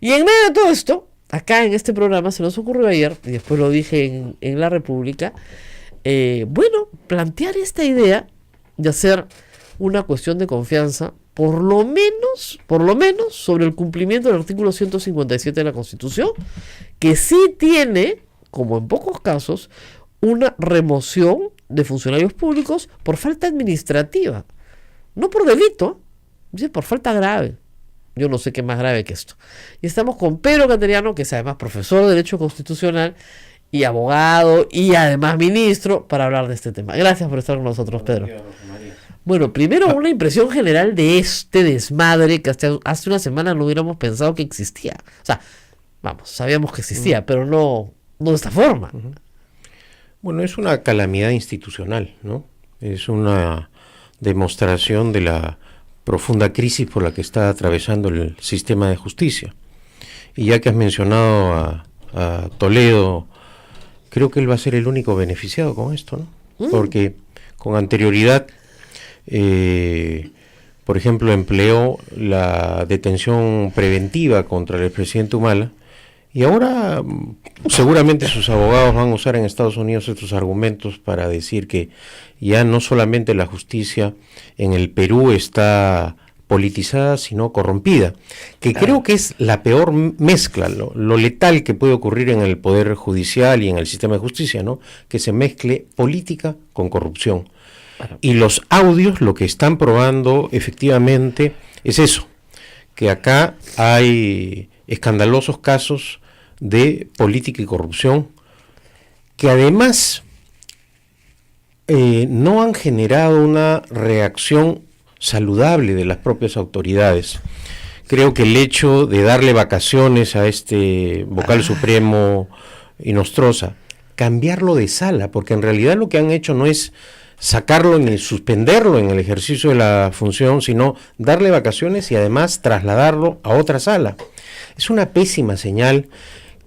Y en medio de todo esto, acá en este programa se nos ocurrió ayer, y después lo dije en La República, plantear esta idea de hacer una cuestión de confianza, por lo menos, sobre el cumplimiento del artículo 157 de la Constitución, que sí tiene, como en pocos casos, una remoción de funcionarios públicos por falta administrativa, no por delito, ¿sí? Por falta grave. Yo no sé qué más grave que esto. Y estamos con Pedro Cateriano, que es además profesor de Derecho Constitucional y abogado y además ministro, para hablar de este tema. Gracias por estar con nosotros, Pedro. Bueno, primero una impresión general de este desmadre que hasta hace una semana no hubiéramos pensado que existía. O sea, sabíamos que existía, pero no de esta forma. Bueno, es una calamidad institucional, ¿no? Es una demostración de la profunda crisis por la que está atravesando el sistema de justicia. Y ya que has mencionado a Toledo, creo que él va a ser el único beneficiado con esto, ¿no? Porque con anterioridad, por ejemplo, empleó la detención preventiva contra el expresidente Humala, y ahora seguramente sus abogados van a usar en Estados Unidos estos argumentos para decir que ya no solamente la justicia en el Perú está politizada, sino corrompida, que creo que es la peor mezcla, lo letal que puede ocurrir en el Poder Judicial y en el sistema de justicia, ¿no? Que se mezcle política con corrupción. Y los audios lo que están probando efectivamente es eso, que acá hay escandalosos casos de política y corrupción que además no han generado una reacción saludable de las propias autoridades. Creo que el hecho de darle vacaciones a este vocal supremo Inostroza, cambiarlo de sala, porque en realidad lo que han hecho no es sacarlo ni suspenderlo en el ejercicio de la función, sino darle vacaciones y además trasladarlo a otra sala. Es una pésima señal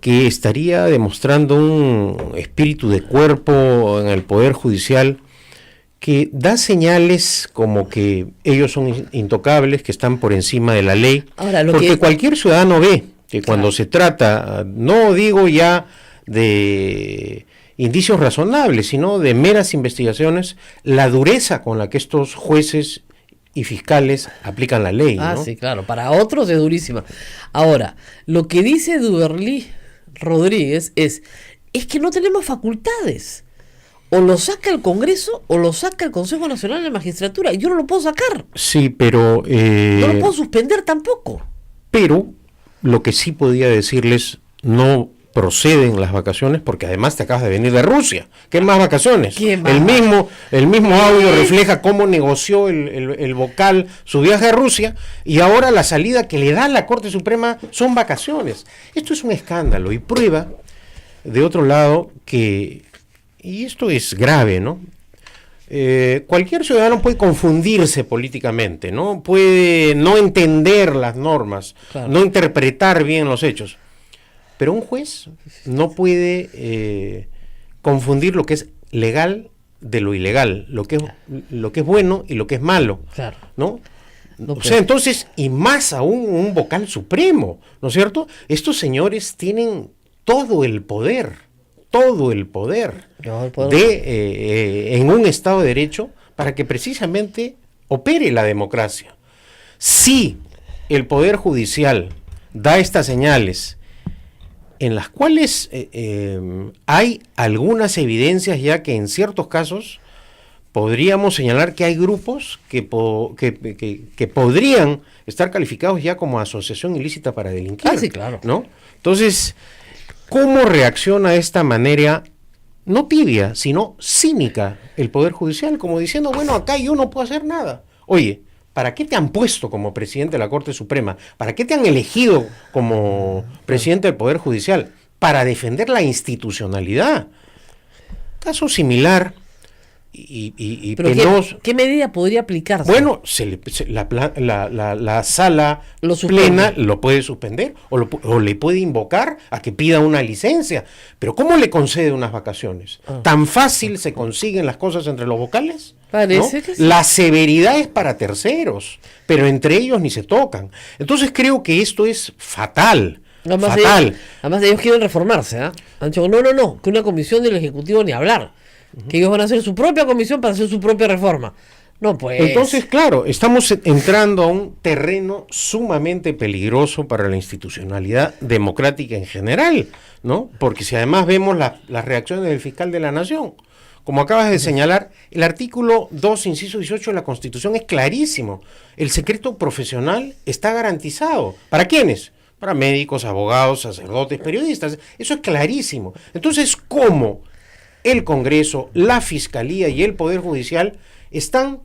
que estaría demostrando un espíritu de cuerpo en el Poder Judicial que da señales como que ellos son intocables, que están por encima de la ley, porque cualquier ciudadano ve que cuando se trata, no digo ya de indicios razonables, sino de meras investigaciones, la dureza con la que estos jueces y fiscales aplican la ley, ¿no? Sí, claro, para otros es durísima. Ahora, lo que dice Duberly Rodríguez es que no tenemos facultades. O lo saca el Congreso o lo saca el Consejo Nacional de Magistratura. Y yo no lo puedo sacar. Sí, pero... no lo puedo suspender tampoco. Pero lo que sí podía decirles, no proceden las vacaciones, porque además te acabas de venir de Rusia. ¿Qué más vacaciones? ¿Qué más? El mismo audio refleja cómo negoció el vocal su viaje a Rusia, y ahora la salida que le da la Corte Suprema son vacaciones. Esto es un escándalo y prueba, de otro lado, que, y esto es grave, ¿no? Cualquier ciudadano puede confundirse políticamente, ¿no? Puede no entender las normas, claro, no interpretar bien los hechos. Pero un juez no puede confundir lo que es legal de lo ilegal, lo que es bueno y lo que es malo, claro, ¿no? O sea, entonces, y más aún un vocal supremo, ¿no es cierto? Estos señores tienen todo el poder en un Estado de Derecho para que precisamente opere la democracia. Si el Poder Judicial da estas señales en las cuales hay algunas evidencias ya que en ciertos casos podríamos señalar que hay grupos que podrían estar calificados ya como asociación ilícita para delinquir. Sí, claro. ¿No? Entonces, ¿cómo reacciona de esta manera, no tibia, sino cínica, el Poder Judicial? Como diciendo, bueno, acá yo no puedo hacer nada. Oye, ¿para qué te han puesto como presidente de la Corte Suprema? ¿Para qué te han elegido como presidente del Poder Judicial? Para defender la institucionalidad. Caso similar y ¿pero penoso. ¿qué medida podría aplicarse? Bueno, la sala plena lo puede suspender o le puede invocar a que pida una licencia. Pero ¿cómo le concede unas vacaciones? ¿Tan fácil se consiguen las cosas entre los vocales? Parece, ¿no? Que sí. La severidad es para terceros, pero entre ellos ni se tocan. Entonces creo que esto es fatal. Además ellos quieren reformarse, ¿eh? Han dicho, no, que una comisión del Ejecutivo ni hablar. Que ellos van a hacer su propia comisión para hacer su propia reforma. No, pues. Entonces, claro, estamos entrando a un terreno sumamente peligroso para la institucionalidad democrática en general, ¿no? Porque si además vemos las reacciones del fiscal de la Nación, como acabas de señalar, el artículo 2, inciso 18 de la Constitución es clarísimo. El secreto profesional está garantizado. ¿Para quiénes? Para médicos, abogados, sacerdotes, periodistas. Eso es clarísimo. Entonces, ¿cómo el Congreso, la Fiscalía y el Poder Judicial están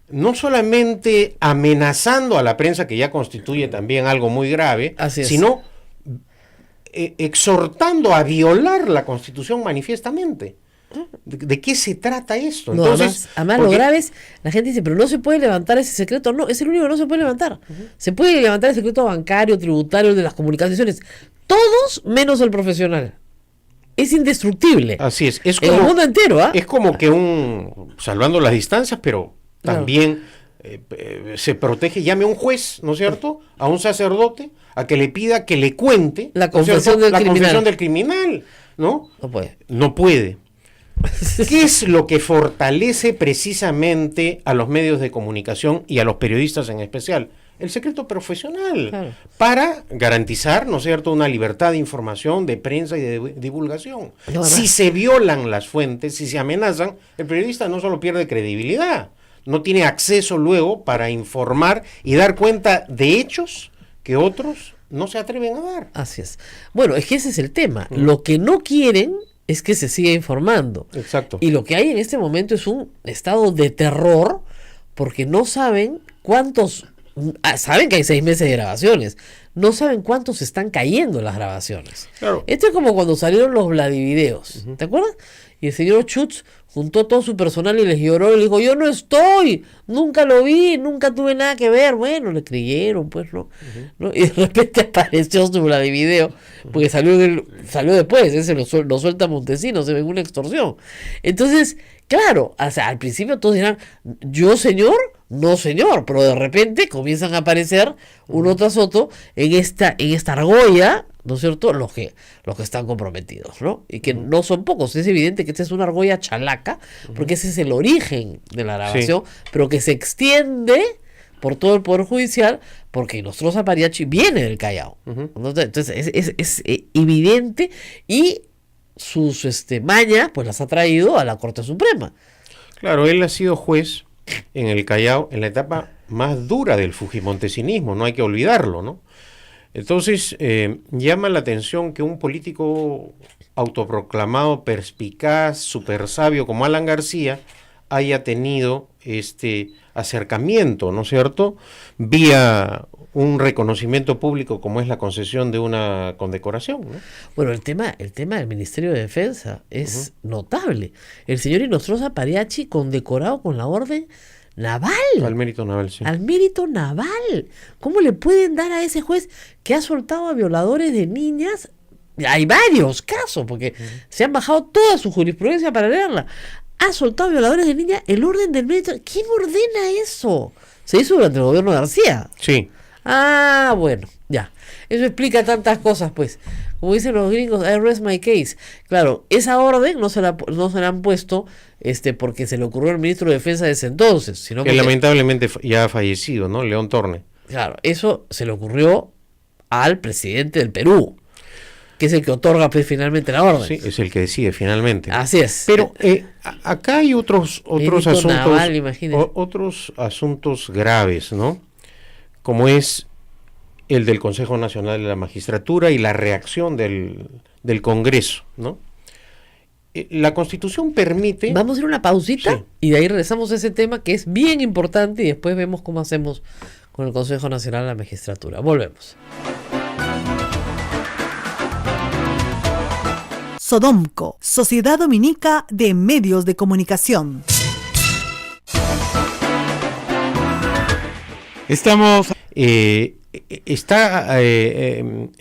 no solamente amenazando a la prensa, que ya constituye también algo muy grave, sino exhortando a violar la Constitución manifiestamente? ¿De qué se trata esto? No, Entonces, además lo porque- grave es, la gente dice, pero no se puede levantar ese secreto. No, es el único que no se puede levantar. Se puede levantar el secreto bancario, tributario, de las comunicaciones. Todos menos el profesional. Es indestructible. Así es En el mundo entero, ¿ah? Es como que salvando las distancias, pero Claro. también se protege, llame a un juez, ¿no es cierto? A un sacerdote, a que le pida que le cuente La ¿no es cierto? confesión del la criminal. confesión del criminal, ¿no? No puede. No puede. ¿Qué es lo que fortalece precisamente a los medios de comunicación y a los periodistas en especial? El secreto profesional, Claro. para garantizar, ¿no es cierto?, una libertad de información, de prensa y de divulgación. No, si además- se violan las fuentes, si se amenazan, el periodista no solo pierde credibilidad, no tiene acceso luego para informar y dar cuenta de hechos que otros no se atreven a dar. Así es. Bueno, es que ese es el tema. Lo que no quieren es que se siga informando. Exacto. Y lo que hay en este momento es un estado de terror porque no saben cuántos... saben que hay 6 meses de grabaciones. No saben cuántos están cayendo las grabaciones. Claro. Esto es como cuando salieron los Vladivideos. ¿Te acuerdas? Y el señor Schutz juntó a todo su personal y les lloró y le dijo, yo no estoy, nunca lo vi, nunca tuve nada que ver. Bueno, le creyeron, pues, ¿no? ¿No? Y de repente apareció su Vladivideo, porque salió después, ese lo suelta Montesinos, se ve una extorsión. Entonces, claro, o sea, al principio todos dirán, yo señor, no señor, pero de repente comienzan a aparecer uno tras otro en esta argolla, ¿no es cierto?, los que están comprometidos, ¿no? Y que no son pocos. Es evidente que esta es una argolla chalaca, porque ese es el origen de la grabación, pero que se extiende por todo el Poder Judicial, porque Nostroza Pariachi viene del Callao. Entonces, es evidente, y sus mañas, pues las ha traído a la Corte Suprema. Claro, él ha sido juez en el Callao en la etapa más dura del fujimontesinismo, no hay que olvidarlo, ¿no? Entonces, llama la atención que un político autoproclamado perspicaz, súper sabio como Alan García haya tenido este acercamiento, ¿no es cierto?, vía un reconocimiento público como es la concesión de una condecoración, ¿no? Bueno, el tema del Ministerio de Defensa es notable. El señor Nostroza Pariachi condecorado con la Orden Naval. Al mérito naval, sí. Al mérito naval. ¿Cómo le pueden dar a ese juez que ha soltado a violadores de niñas? Hay varios casos, porque se han bajado toda su jurisprudencia para leerla. Ha soltado violadores de niñas, el orden del mérito. ¿Quién ordena eso? Se hizo durante el gobierno de García. Sí. Ah, bueno, ya. Eso explica tantas cosas, pues. Como dicen los gringos, I rest my case. Claro, esa orden no se la han puesto porque se le ocurrió al ministro de Defensa de ese entonces, sino Que porque, lamentablemente ya ha fallecido, ¿no? León Torne. claro, eso se le ocurrió al presidente del Perú, que es el que otorga, pues, finalmente la orden. Sí, es el que decide finalmente. Así es. Pero acá hay otros Mérito asuntos, naval, imagínese. otros asuntos graves, ¿no? Como es el del Consejo Nacional de la Magistratura y la reacción del Congreso, ¿no? La Constitución permite... Vamos a ir a una pausita Sí. y de ahí regresamos a ese tema que es bien importante y después vemos cómo hacemos con el Consejo Nacional de la Magistratura. Volvemos. Sodomco, Sociedad Dominica de Medios de Comunicación. Estamos...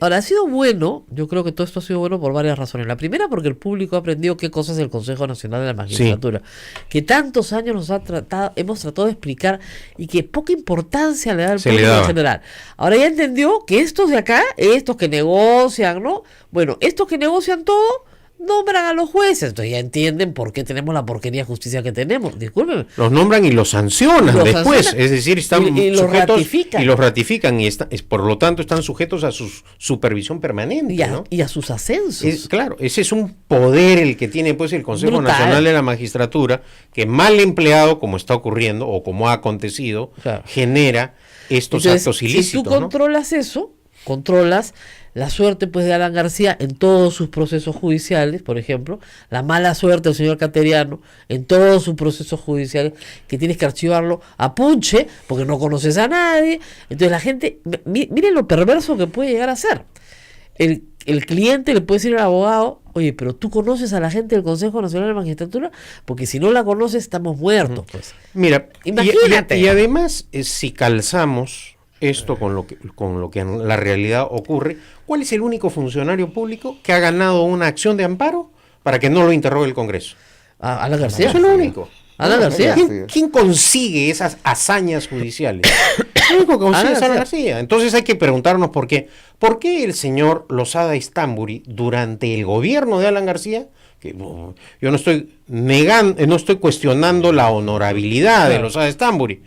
Ahora, ha sido bueno, yo creo que todo esto ha sido bueno por varias razones. La primera, porque el público ha aprendido qué cosa es el Consejo Nacional de la Magistratura, que tantos años hemos tratado de explicar y que poca importancia le da al Se le público en daba. general. Ahora ya entendió que estos de acá, estos que negocian, ¿no? Bueno, estos que negocian todo, nombran a los jueces. Entonces ya entienden por qué tenemos la porquería de justicia que tenemos. Discúlpeme. los nombran y los sancionan Los después, sancionan es decir, están y los sujetos ratifican. y los ratifican y por lo tanto están sujetos a su supervisión permanente, ¿no? Y a sus ascensos. Claro, ese es un poder el que tiene pues el Consejo Brutal. Nacional de la Magistratura, que mal empleado, como está ocurriendo o como ha acontecido, Claro. genera estos Entonces, actos ilícitos, si tú ¿no? controlas eso, controlas la suerte, pues, de Alan García en todos sus procesos judiciales, por ejemplo, la mala suerte del señor Cateriano en todos sus procesos judiciales, que tienes que archivarlo a punche porque no conoces a nadie. Entonces la gente, miren lo perverso que puede llegar a ser. El cliente le puede decir al abogado, Oye, pero tú conoces a la gente del Consejo Nacional de Magistratura, porque si no la conoces estamos muertos, pues. Mira, Imagínate. y además, si calzamos esto con lo que en la realidad ocurre, ¿cuál es el único funcionario público que ha ganado una acción de amparo para que no lo interrogue el Congreso? Alan García. Eso es lo único. Alan García. ¿Quién consigue esas hazañas judiciales? Lo único que consigue es Alan García. Entonces hay que preguntarnos por qué. ¿Por qué el señor Losada Istamburi, durante el gobierno de Alan García, que yo no estoy no estoy cuestionando la honorabilidad de Losada Istamburi,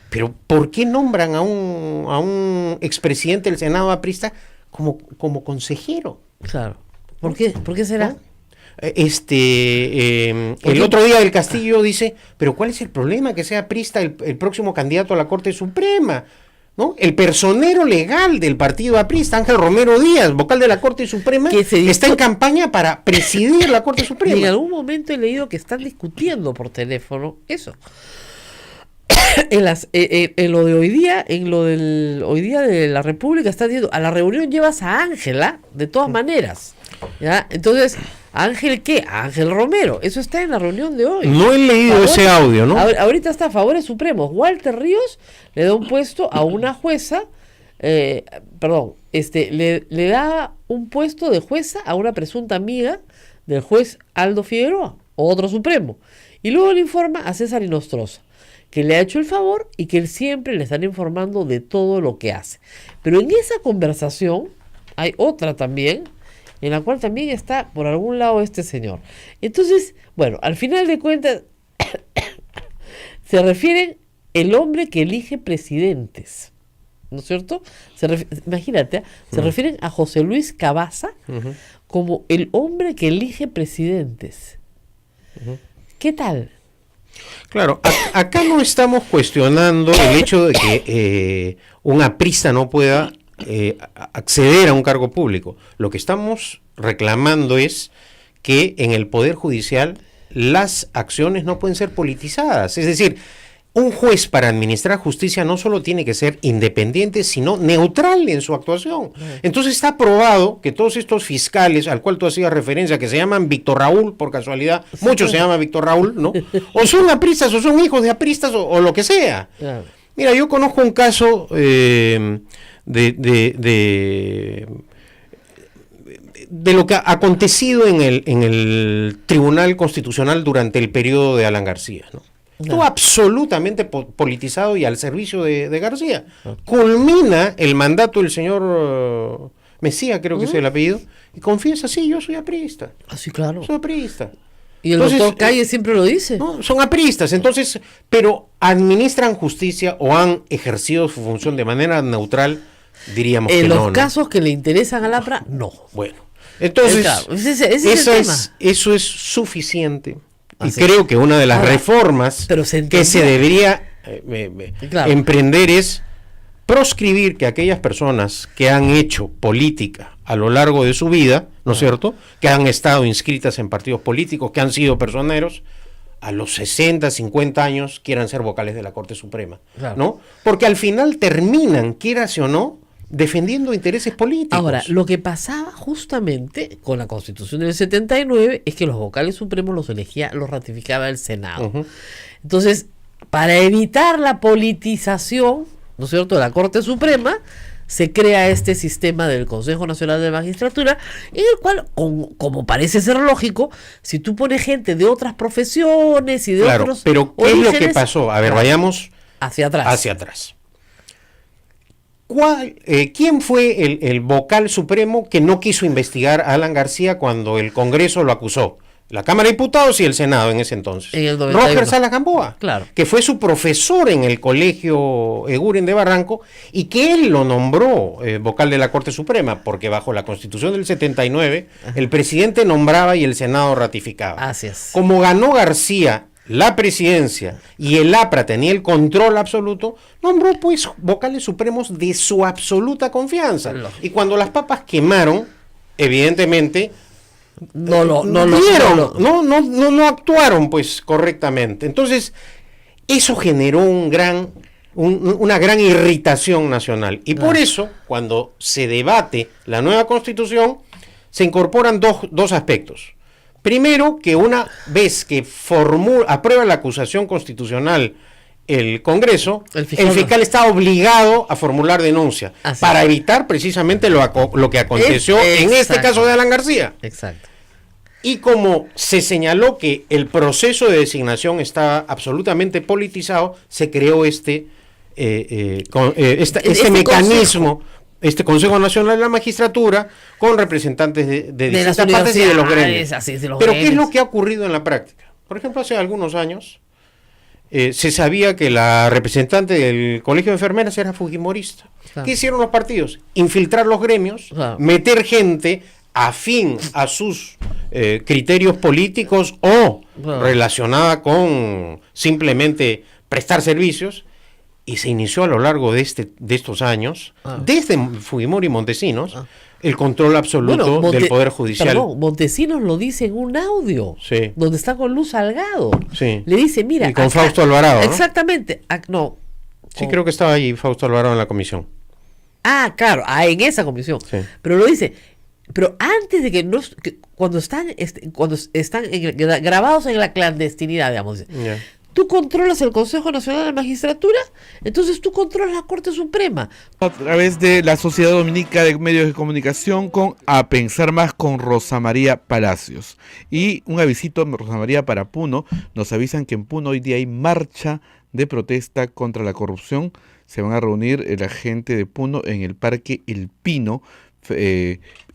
pero ¿por qué nombran a un expresidente del Senado aprista como consejero? Claro. ¿Por qué? ¿Por qué será? ¿No? El otro día del Castillo dice, pero ¿cuál es el problema que sea aprista el próximo candidato a la Corte Suprema? ¿No? El personero legal del partido aprista, Ángel Romero Díaz, vocal de la Corte Suprema, está en campaña para presidir la Corte Suprema. Y en algún momento he leído que están discutiendo por teléfono eso. En lo de hoy día, hoy día de la República, está diciendo, a la reunión llevas a Ángela, de todas maneras. ¿Ya? Entonces, ¿Ángel qué? Ángel Romero. Eso está en la reunión de hoy. No he leído ese audio, ¿no? Ahorita está a favores supremos. Walter Ríos le da un puesto a una jueza, le da un puesto de jueza a una presunta amiga del juez Aldo Figueroa, otro supremo. Y luego le informa a César Inostroza, que le ha hecho el favor y que él siempre le están informando de todo lo que hace. Pero en esa conversación hay otra también, en la cual también está por algún lado este señor. Entonces, bueno, al final de cuentas, se refieren el hombre que elige presidentes, ¿no es cierto? Imagínate, se refieren a José Luis Cabaza como el hombre que elige presidentes. ¿Qué tal? Claro, acá no estamos cuestionando el hecho de que un aprista no pueda acceder a un cargo público. Lo que estamos reclamando es que en el Poder Judicial las acciones no pueden ser politizadas. Es decir, un juez para administrar justicia no solo tiene que ser independiente, sino neutral en su actuación. Entonces está probado que todos estos fiscales, al cual tú hacías referencia, que se llaman Víctor Raúl, por casualidad, muchos se llaman Víctor Raúl, ¿no? O son apristas, o son hijos de apristas, o lo que sea. Claro. Mira, yo conozco un caso de lo que ha acontecido en el Tribunal Constitucional durante el periodo de Alan García, ¿no? Estuvo absolutamente politizado y al servicio de García. Culmina el mandato del señor Mesía, creo que es el apellido, y confiesa, sí, yo soy aprista. Ah, sí, claro. Soy aprista. Y el doctor Calle siempre lo dice. No, son apristas, entonces, pero administran justicia o han ejercido su función de manera neutral, diríamos que no. En los casos que le interesan al APRA, no. Bueno, entonces, claro, ese es el tema. Eso es suficiente. Y creo que una de las reformas que se debería emprender es proscribir que aquellas personas que han hecho política a lo largo de su vida, ¿no es cierto?, que han estado inscritas en partidos políticos, que han sido personeros, a los 60, 50 años quieran ser vocales de la Corte Suprema, ¿no? Porque al final terminan, quieras o no, defendiendo intereses políticos. Ahora, lo que pasaba justamente con la Constitución del 79 es que los vocales supremos los ratificaba el Senado. Entonces, para evitar la politización, ¿no es cierto?, de la Corte Suprema, se crea este sistema del Consejo Nacional de Magistratura, en el cual, como parece ser lógico, si tú pones gente de otras profesiones y de otros pero ¿qué es lo que pasó? A ver, vayamos hacia atrás. ¿Quién fue el vocal supremo que no quiso investigar a Alan García cuando el Congreso lo acusó? La Cámara de Diputados y el Senado en ese entonces. En el 91. Roger Salas Gamboa, claro, que fue su profesor en el colegio Eguren de Barranco y que él lo nombró vocal de la Corte Suprema, porque bajo la Constitución del 79 el presidente nombraba y el Senado ratificaba. Así es. Como ganó García la presidencia y el APRA tenía el control absoluto, nombró pues vocales supremos de su absoluta confianza. Y cuando las papas quemaron, evidentemente no actuaron pues correctamente. Entonces, eso generó una gran irritación nacional. Y por eso, cuando se debate la nueva Constitución, se incorporan dos aspectos. Primero, que una vez que aprueba la acusación constitucional el Congreso, el fiscal está obligado a formular denuncia para evitar precisamente lo que aconteció en este caso de Alan García. Exacto. Y como se señaló que el proceso de designación estaba absolutamente politizado, se creó este mecanismo, este Consejo Nacional de la Magistratura, con representantes de distintas partes y de los gremios. Pero ¿qué es lo que ha ocurrido en la práctica? Por ejemplo, hace algunos años se sabía que la representante del Colegio de Enfermeras era fujimorista. Claro. ¿Qué hicieron los partidos? Infiltrar los gremios, claro, meter gente afín a sus criterios políticos o relacionada con simplemente prestar servicios, y se inició a lo largo de estos años, desde Fujimori y Montesinos, el control absoluto del Poder Judicial. Perdón, Montesinos lo dice en un audio, donde está con Luz Salgado. Sí. Le dice, mira... Y con Fausto Alvarado, ¿no? Exactamente. Sí, creo que estaba ahí Fausto Alvarado en la comisión. Claro, en esa comisión. Sí. Pero lo dice... Pero antes de cuando están grabados en la clandestinidad, digamos, tú controlas el Consejo Nacional de la Magistratura, entonces tú controlas la Corte Suprema. A través de la Sociedad Dominica de Medios de Comunicación con A Pensar Más con Rosa María Palacios. Y un avisito, Rosa María, para Puno. Nos avisan que en Puno hoy día hay marcha de protesta contra la corrupción. Se van a reunir la gente de Puno en el Parque El Pino.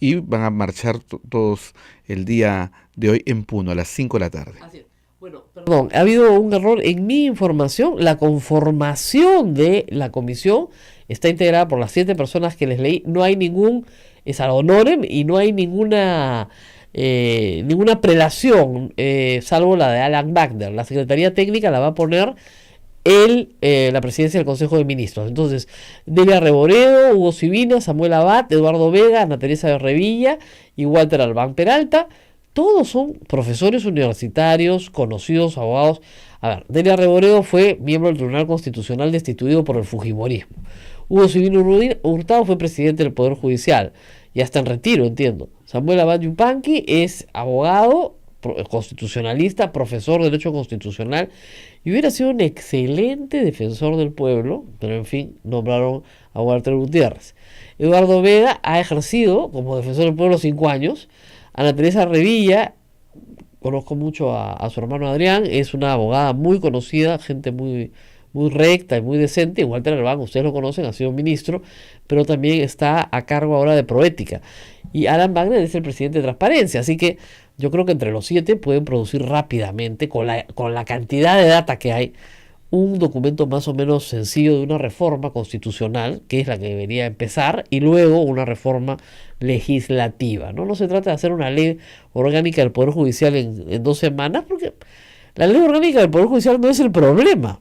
Y van a marchar todos el día de hoy en Puno a las 5 de la tarde. Así es. Bueno, perdón, ha habido un error en mi información. La conformación de la comisión está integrada por las 7 personas que les leí. No hay ningún ad honorem y no hay ninguna prelación, salvo la de Alan Wagner. La Secretaría Técnica la va a poner la presidencia del Consejo de Ministros. Entonces, Delia Reboredo, Hugo Civina, Samuel Abad, Eduardo Vega, Ana Teresa de Revilla y Walter Albán Peralta. Todos son profesores universitarios, conocidos, abogados. A ver, Delia Reboredo fue miembro del Tribunal Constitucional destituido por el fujimorismo. Hugo Civino Hurtado fue presidente del Poder Judicial, ya está en retiro, entiendo. Samuel Abad Yupanqui es abogado, constitucionalista, profesor de Derecho Constitucional, y hubiera sido un excelente defensor del pueblo, pero en fin, nombraron a Walter Gutiérrez. Eduardo Vega ha ejercido como defensor del pueblo 5 años. Ana Teresa Revilla, conozco mucho a su hermano Adrián, es una abogada muy conocida, gente muy recta y muy decente. Walter Albán, ustedes lo conocen, ha sido ministro, pero también está a cargo ahora de Proética. Y Alan Wagner es el presidente de Transparencia, así que yo creo que entre los 7 pueden producir rápidamente, con la cantidad de data que hay, un documento más o menos sencillo de una reforma constitucional, que es la que debería empezar, y luego una reforma legislativa. No se trata de hacer una ley orgánica del Poder Judicial en 2 semanas, porque la ley orgánica del Poder Judicial no es el problema.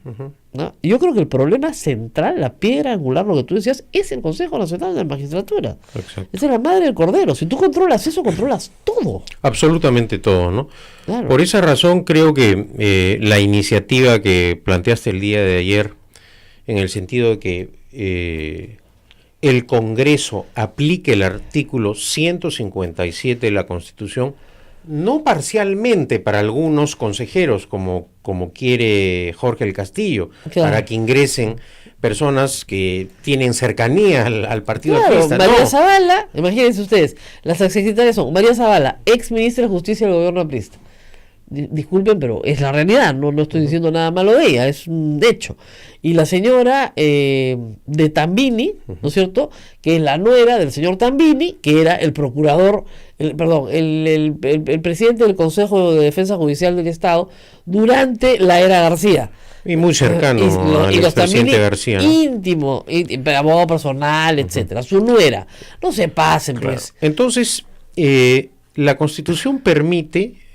¿No? Y yo creo que el problema central, la piedra angular, lo que tú decías, es el Consejo Nacional de la Magistratura. Exacto. Esa es la madre del cordero. Si tú controlas eso, controlas todo. Absolutamente todo, ¿no? Claro. Por esa razón creo que la iniciativa que planteaste el día de ayer, en el sentido de que el Congreso aplique el artículo 157 de la Constitución, no parcialmente para algunos consejeros, como quiere Jorge el Castillo, claro, para que ingresen personas que tienen cercanía al partido aprista. María Zavala, imagínense ustedes, las secretarias son María Zavala, ex ministra de Justicia del gobierno aprista. Disculpen, pero es la realidad, no estoy diciendo nada malo de ella, es un hecho. Y la señora de Tambini, ¿no es cierto?, que es la nuera del señor Tambini, que era el procurador, el presidente del Consejo de Defensa Judicial del Estado durante la era García. Y muy cercano al expresidente García, ¿no? Íntimo, abogado personal, etcétera. Su nuera. No se pasen, claro. Pues. Entonces, la Constitución permite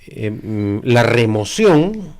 la remoción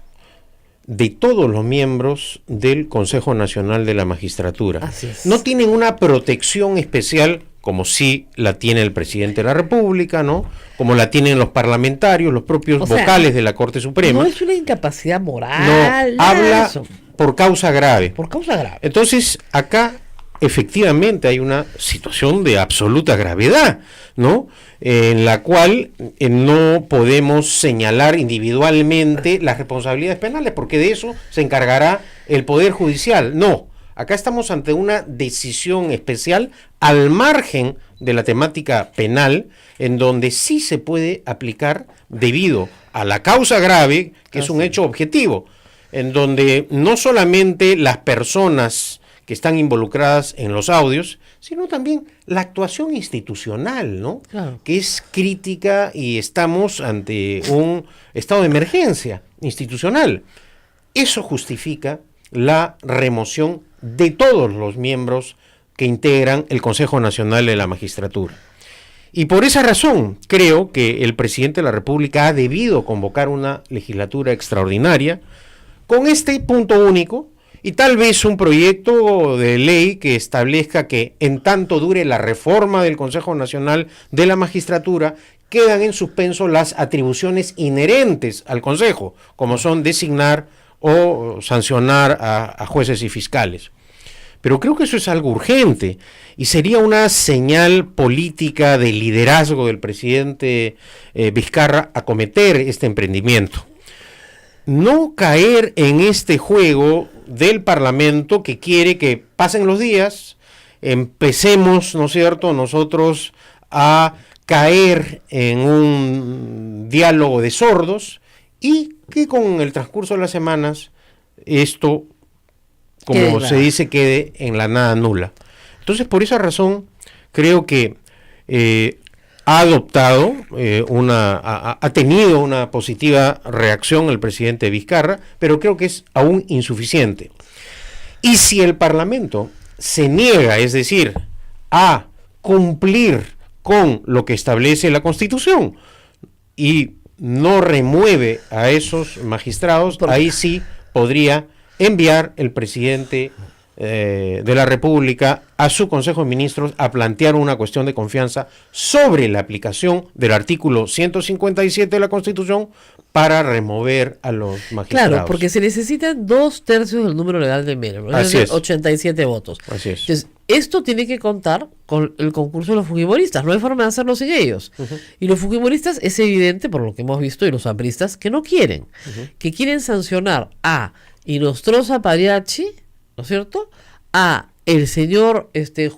de todos los miembros del Consejo Nacional de la Magistratura. Así es. No tienen una protección especial como sí la tiene el presidente de la República, ¿no? Como la tienen los parlamentarios, los propios vocales de la Corte Suprema. No es una incapacidad moral. No, habla por causa grave. Por causa grave. Entonces, acá efectivamente hay una situación de absoluta gravedad, ¿no? En la cual no podemos señalar individualmente las responsabilidades penales, porque de eso se encargará el Poder Judicial. No, acá estamos ante una decisión especial al margen de la temática penal, en donde sí se puede aplicar debido a la causa grave, que es un hecho objetivo, en donde no solamente las personas que están involucradas en los audios, sino también la actuación institucional, ¿no? Claro. Que es crítica y estamos ante un estado de emergencia institucional. Eso justifica la remoción de todos los miembros que integran el Consejo Nacional de la Magistratura. Y por esa razón creo que el presidente de la República ha debido convocar una legislatura extraordinaria con este punto único, y tal vez un proyecto de ley que establezca que en tanto dure la reforma del Consejo Nacional de la Magistratura, quedan en suspenso las atribuciones inherentes al Consejo, como son designar o sancionar a jueces y fiscales. Pero creo que eso es algo urgente y sería una señal política de liderazgo del presidente Vizcarra acometer este emprendimiento. No caer en este juego del Parlamento que quiere que pasen los días, empecemos, ¿no es cierto?, nosotros a caer en un diálogo de sordos y que con el transcurso de las semanas esto, como se dice, quede en la nada nula. Entonces, por esa razón, creo que ha adoptado ha tenido una positiva reacción el presidente Vizcarra, pero creo que es aún insuficiente. Y si el Parlamento se niega, es decir, a cumplir con lo que establece la Constitución y no remueve a esos magistrados, ahí sí podría enviar el presidente de la República a su Consejo de Ministros a plantear una cuestión de confianza sobre la aplicación del artículo 157 de la Constitución para remover a los magistrados. Claro, porque se necesitan 2/3 del número legal de miembros, Así es. 87 votos. Así es. Entonces, esto tiene que contar con el concurso de los fujimoristas, no hay forma de hacerlo sin ellos. Y los fujimoristas es evidente, por lo que hemos visto, y los apristas, que no quieren, que quieren sancionar a Inostroza Pariachi, ¿no es cierto?, a el señor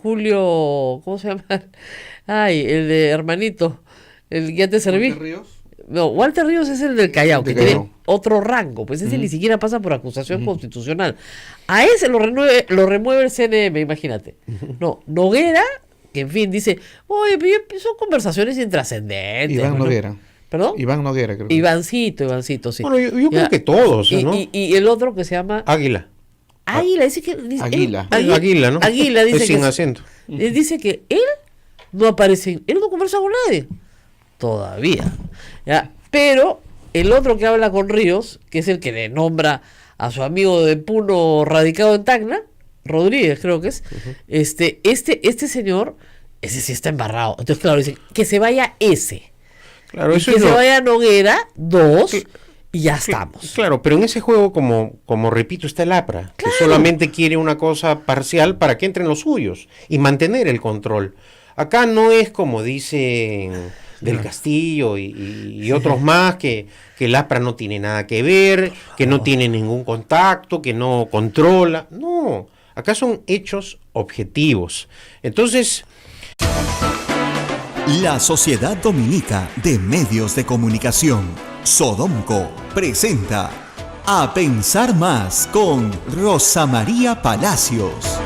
Julio, ¿cómo se llama? Ay, el de hermanito, el que ya te serví. ¿Walter Ríos? No, Walter Ríos es el del Callao, De que Callao. tiene otro rango, pues ese ni siquiera pasa por acusación constitucional. A ese lo remueve el CNM, imagínate. No, Noguera, que en fin dice, oye, pero son conversaciones intrascendentes. Iván bueno. Noguera. ¿Perdón? Iván Noguera, creo que. Ivancito, sí. Bueno, yo Ya. creo que todos, Y, ¿no? y el otro que se llama Águila. Águila, dice que... Águila. Águila, ¿no? Águila dice Es sin que... acento. Dice que él no aparece, él no conversa con nadie. Todavía. ¿Ya? Pero el otro que habla con Ríos, que es el que le nombra a su amigo de Puno radicado en Tacna, Rodríguez creo que es, este señor, ese sí está embarrado. Entonces, claro, dice que se vaya ese. Claro, Y eso que es se lo- vaya Noguera, 2, y ya estamos. Claro, pero en ese juego, como repito, está el APRA, que solamente quiere una cosa parcial para que entren los suyos y mantener el control. Acá no es como dicen del Castillo y otros más, que el APRA no tiene nada que ver, que no tiene ningún contacto, que no controla. No, acá son hechos objetivos. Entonces, La Sociedad Dominica de Medios de Comunicación, Sodomco, presenta A Pensar Más con Rosa María Palacios.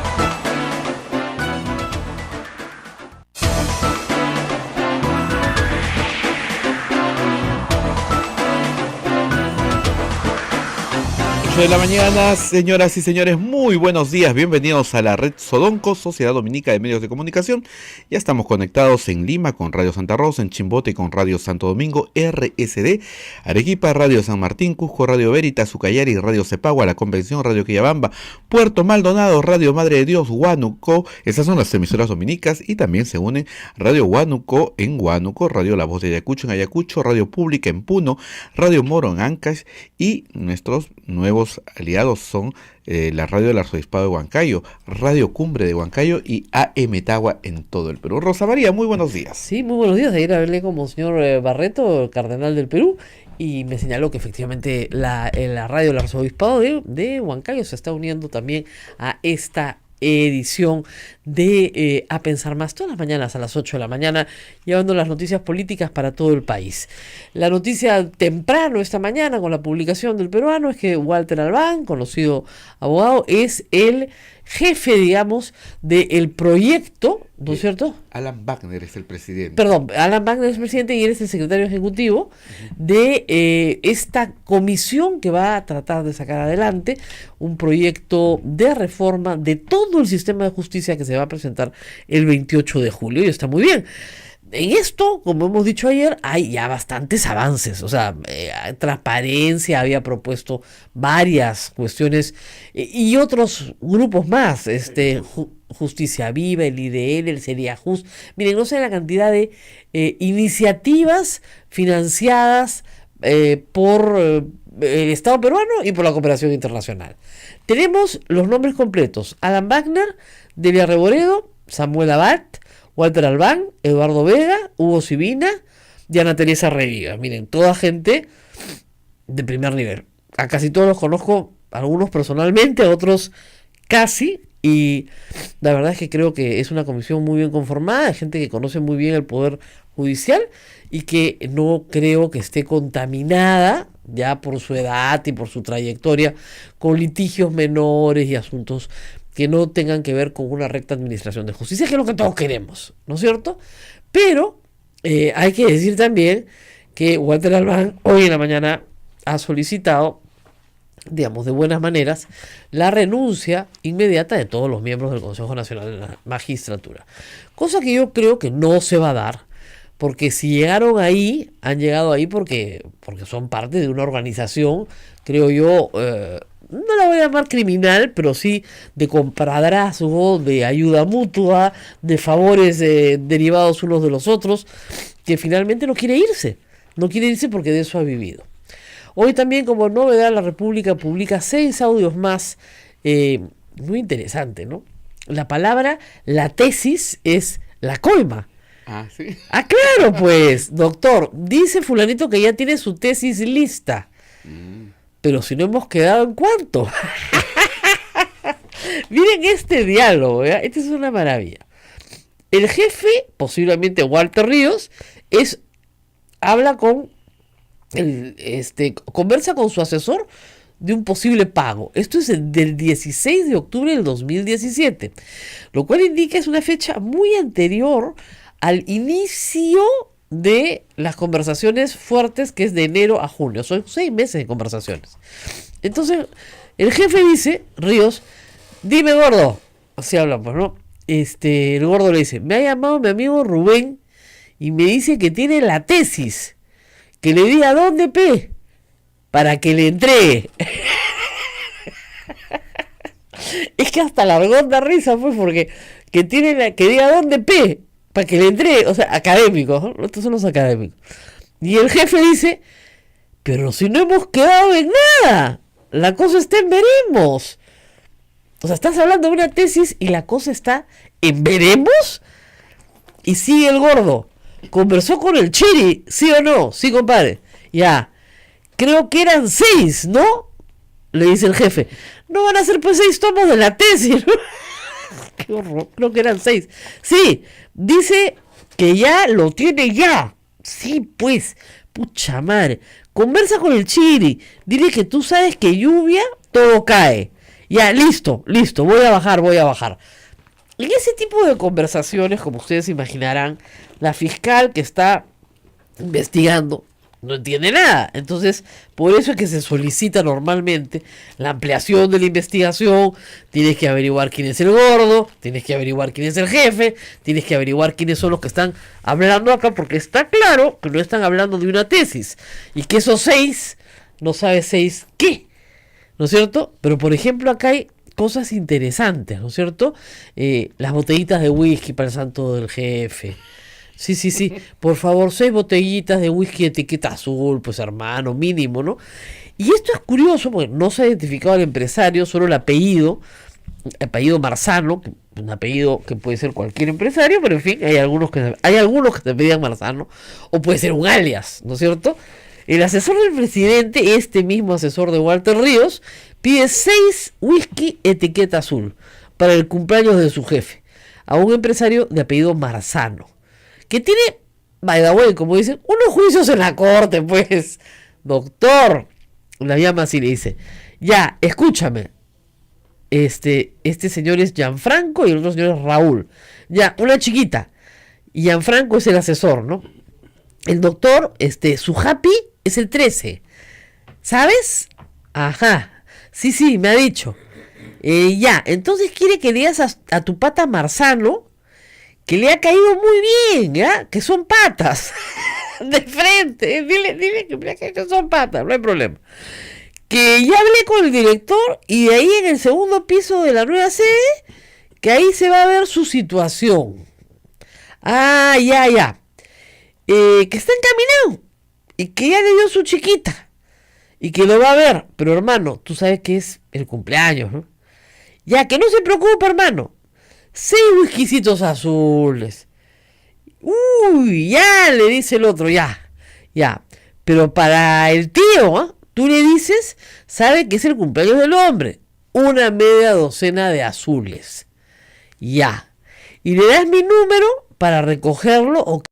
De la mañana, señoras y señores, muy buenos días, bienvenidos a la red Sodonco, Sociedad Dominica de Medios de Comunicación. Ya estamos conectados en Lima con Radio Santa Rosa, en Chimbote con Radio Santo Domingo, RSD, Arequipa, Radio San Martín, Cusco, Radio Veritas, Ucayali, Radio Cepagua, La Convención, Radio Quillabamba, Puerto Maldonado, Radio Madre de Dios, Huánuco. Esas son las emisoras dominicas y también se unen Radio Huánuco en Huánuco, Radio La Voz de Ayacucho en Ayacucho, Radio Pública en Puno, Radio Moro en Ancash y nuestros nuevos otros aliados son la radio del Arzobispado de Huancayo, Radio Cumbre de Huancayo y AM Tagua en todo el Perú. Rosa María, muy buenos días. Sí, muy buenos días. Ayer hablé con Monseñor Barreto, el cardenal del Perú, y me señaló que efectivamente la radio del Arzobispado de Huancayo se está uniendo también a esta edición de A Pensar Más, todas las mañanas a las 8 de la mañana, llevando las noticias políticas para todo el país. La noticia temprano esta mañana con la publicación del Peruano es que Walter Albán, conocido abogado, es el jefe, digamos, del proyecto, ¿no es cierto? Alan Wagner es el presidente. Perdón, Alan Wagner es el presidente y él es el secretario ejecutivo de esta comisión que va a tratar de sacar adelante un proyecto de reforma de todo el sistema de justicia que se va a presentar el 28 de julio, y está muy bien. En esto, como hemos dicho ayer, hay ya bastantes avances, o sea, Transparencia había propuesto varias cuestiones y otros grupos más, Justicia Viva, el IDL, el Sería Just. Miren, no sé la cantidad de iniciativas financiadas por el Estado peruano y por la cooperación internacional. Tenemos los nombres completos: Alan Wagner, Delia Reboredo, Samuel Abad, Walter Albán, Eduardo Vega, Hugo Sibina, Diana Teresa Reviga. Miren, toda gente de primer nivel. A casi todos los conozco, algunos personalmente, a otros casi, y la verdad es que creo que es una comisión muy bien conformada, gente que conoce muy bien el Poder Judicial y que no creo que esté contaminada ya por su edad y por su trayectoria con litigios menores y asuntos que no tengan que ver con una recta administración de justicia, que es lo que todos queremos, ¿no es cierto? Pero hay que decir también que Walter Albán hoy en la mañana ha solicitado, digamos, de buenas maneras, la renuncia inmediata de todos los miembros del Consejo Nacional de la Magistratura. Cosa que yo creo que no se va a dar, porque si llegaron ahí, han llegado ahí porque son parte de una organización, creo yo, no la voy a llamar criminal, pero sí de compadrazgo, de ayuda mutua, de favores derivados unos de los otros, que finalmente no quiere irse porque de eso ha vivido. Hoy también, como novedad, la República publica 6 audios más, muy interesante, ¿no? La tesis es la coima. Ah, sí. Ah, claro, pues, doctor, dice fulanito que ya tiene su tesis lista. Pero si no hemos quedado en cuánto. Miren este diálogo, ¿eh? Este es una maravilla. El jefe, posiblemente Walter Ríos, conversa con su asesor de un posible pago. Esto es del 16 de octubre del 2017, lo cual indica es una fecha muy anterior al inicio de las conversaciones fuertes, que es de enero a junio. Son 6 meses de conversaciones. Entonces, el jefe dice, Ríos, dime, gordo. Así hablan, pues, ¿no? El gordo le dice, me ha llamado mi amigo Rubén y me dice que tiene la tesis. Que le diga dónde, para que le entregue. Es que hasta largó da risa, pues, porque que diga dónde, para que le entregue, o sea, académicos, ¿no? Estos son los académicos. Y el jefe dice, pero si no hemos quedado en nada, la cosa está en veremos. O sea, estás hablando de una tesis y la cosa está en veremos. Y sigue el gordo, conversó con el Chiri, ¿sí o no? Sí, compadre. Ya, creo que eran 6, ¿no? Le dice el jefe. No van a ser pues 6 tomos de la tesis, ¿no? Qué horror, creo que eran 6. Sí, dice que ya lo tiene ya. Sí, pues, pucha madre. Conversa con el Chiri, dile que tú sabes que lluvia, todo cae. Ya, listo, voy a bajar. En ese tipo de conversaciones, como ustedes imaginarán, la fiscal que está investigando no entiende nada. Entonces, por eso es que se solicita normalmente la ampliación de la investigación. Tienes que averiguar quién es el gordo, tienes que averiguar quién es el jefe, tienes que averiguar quiénes son los que están hablando acá, porque está claro que no están hablando de una tesis y que esos 6, no sabe 6 qué, ¿no es cierto? Pero por ejemplo acá hay cosas interesantes, ¿no es cierto? Las botellitas de whisky para el santo del jefe. Sí. Por favor, 6 botellitas de whisky de etiqueta azul, pues hermano, mínimo, ¿no? Y esto es curioso, porque no se ha identificado al empresario, solo el apellido Marzano, un apellido que puede ser cualquier empresario, pero en fin, hay algunos que te pedían Marzano, o puede ser un alias, ¿no es cierto? El asesor del presidente, este mismo asesor de Walter Ríos, pide 6 whisky etiqueta azul para el cumpleaños de su jefe, a un empresario de apellido Marzano, que tiene, by the way, como dicen, unos juicios en la corte, pues. Doctor, la llama así y le dice, ya, escúchame, este señor es Gianfranco y el otro señor es Raúl. Ya, una chiquita. Y Gianfranco es el asesor, ¿no? El doctor, su happy es el 13. ¿Sabes? Ajá. Sí, me ha dicho. Ya, entonces quiere que le digas a tu pata Marzano que le ha caído muy bien, ¿ya? Que son patas. De frente. Dile que son patas, no hay problema. Que ya hablé con el director y de ahí en el segundo piso de la nueva sede, que ahí se va a ver su situación. Ah, ya. Que está encaminado y que ya le dio su chiquita y que lo va a ver. Pero hermano, tú sabes que es el cumpleaños, ¿no? Ya, que no se preocupe, hermano. 6 whiskycitos azules. Uy, ya, le dice el otro, ya. Pero para el tío, ¿eh? Tú le dices, sabe que es el cumpleaños del hombre. Una media docena de azules. Ya. Y le das mi número para recogerlo o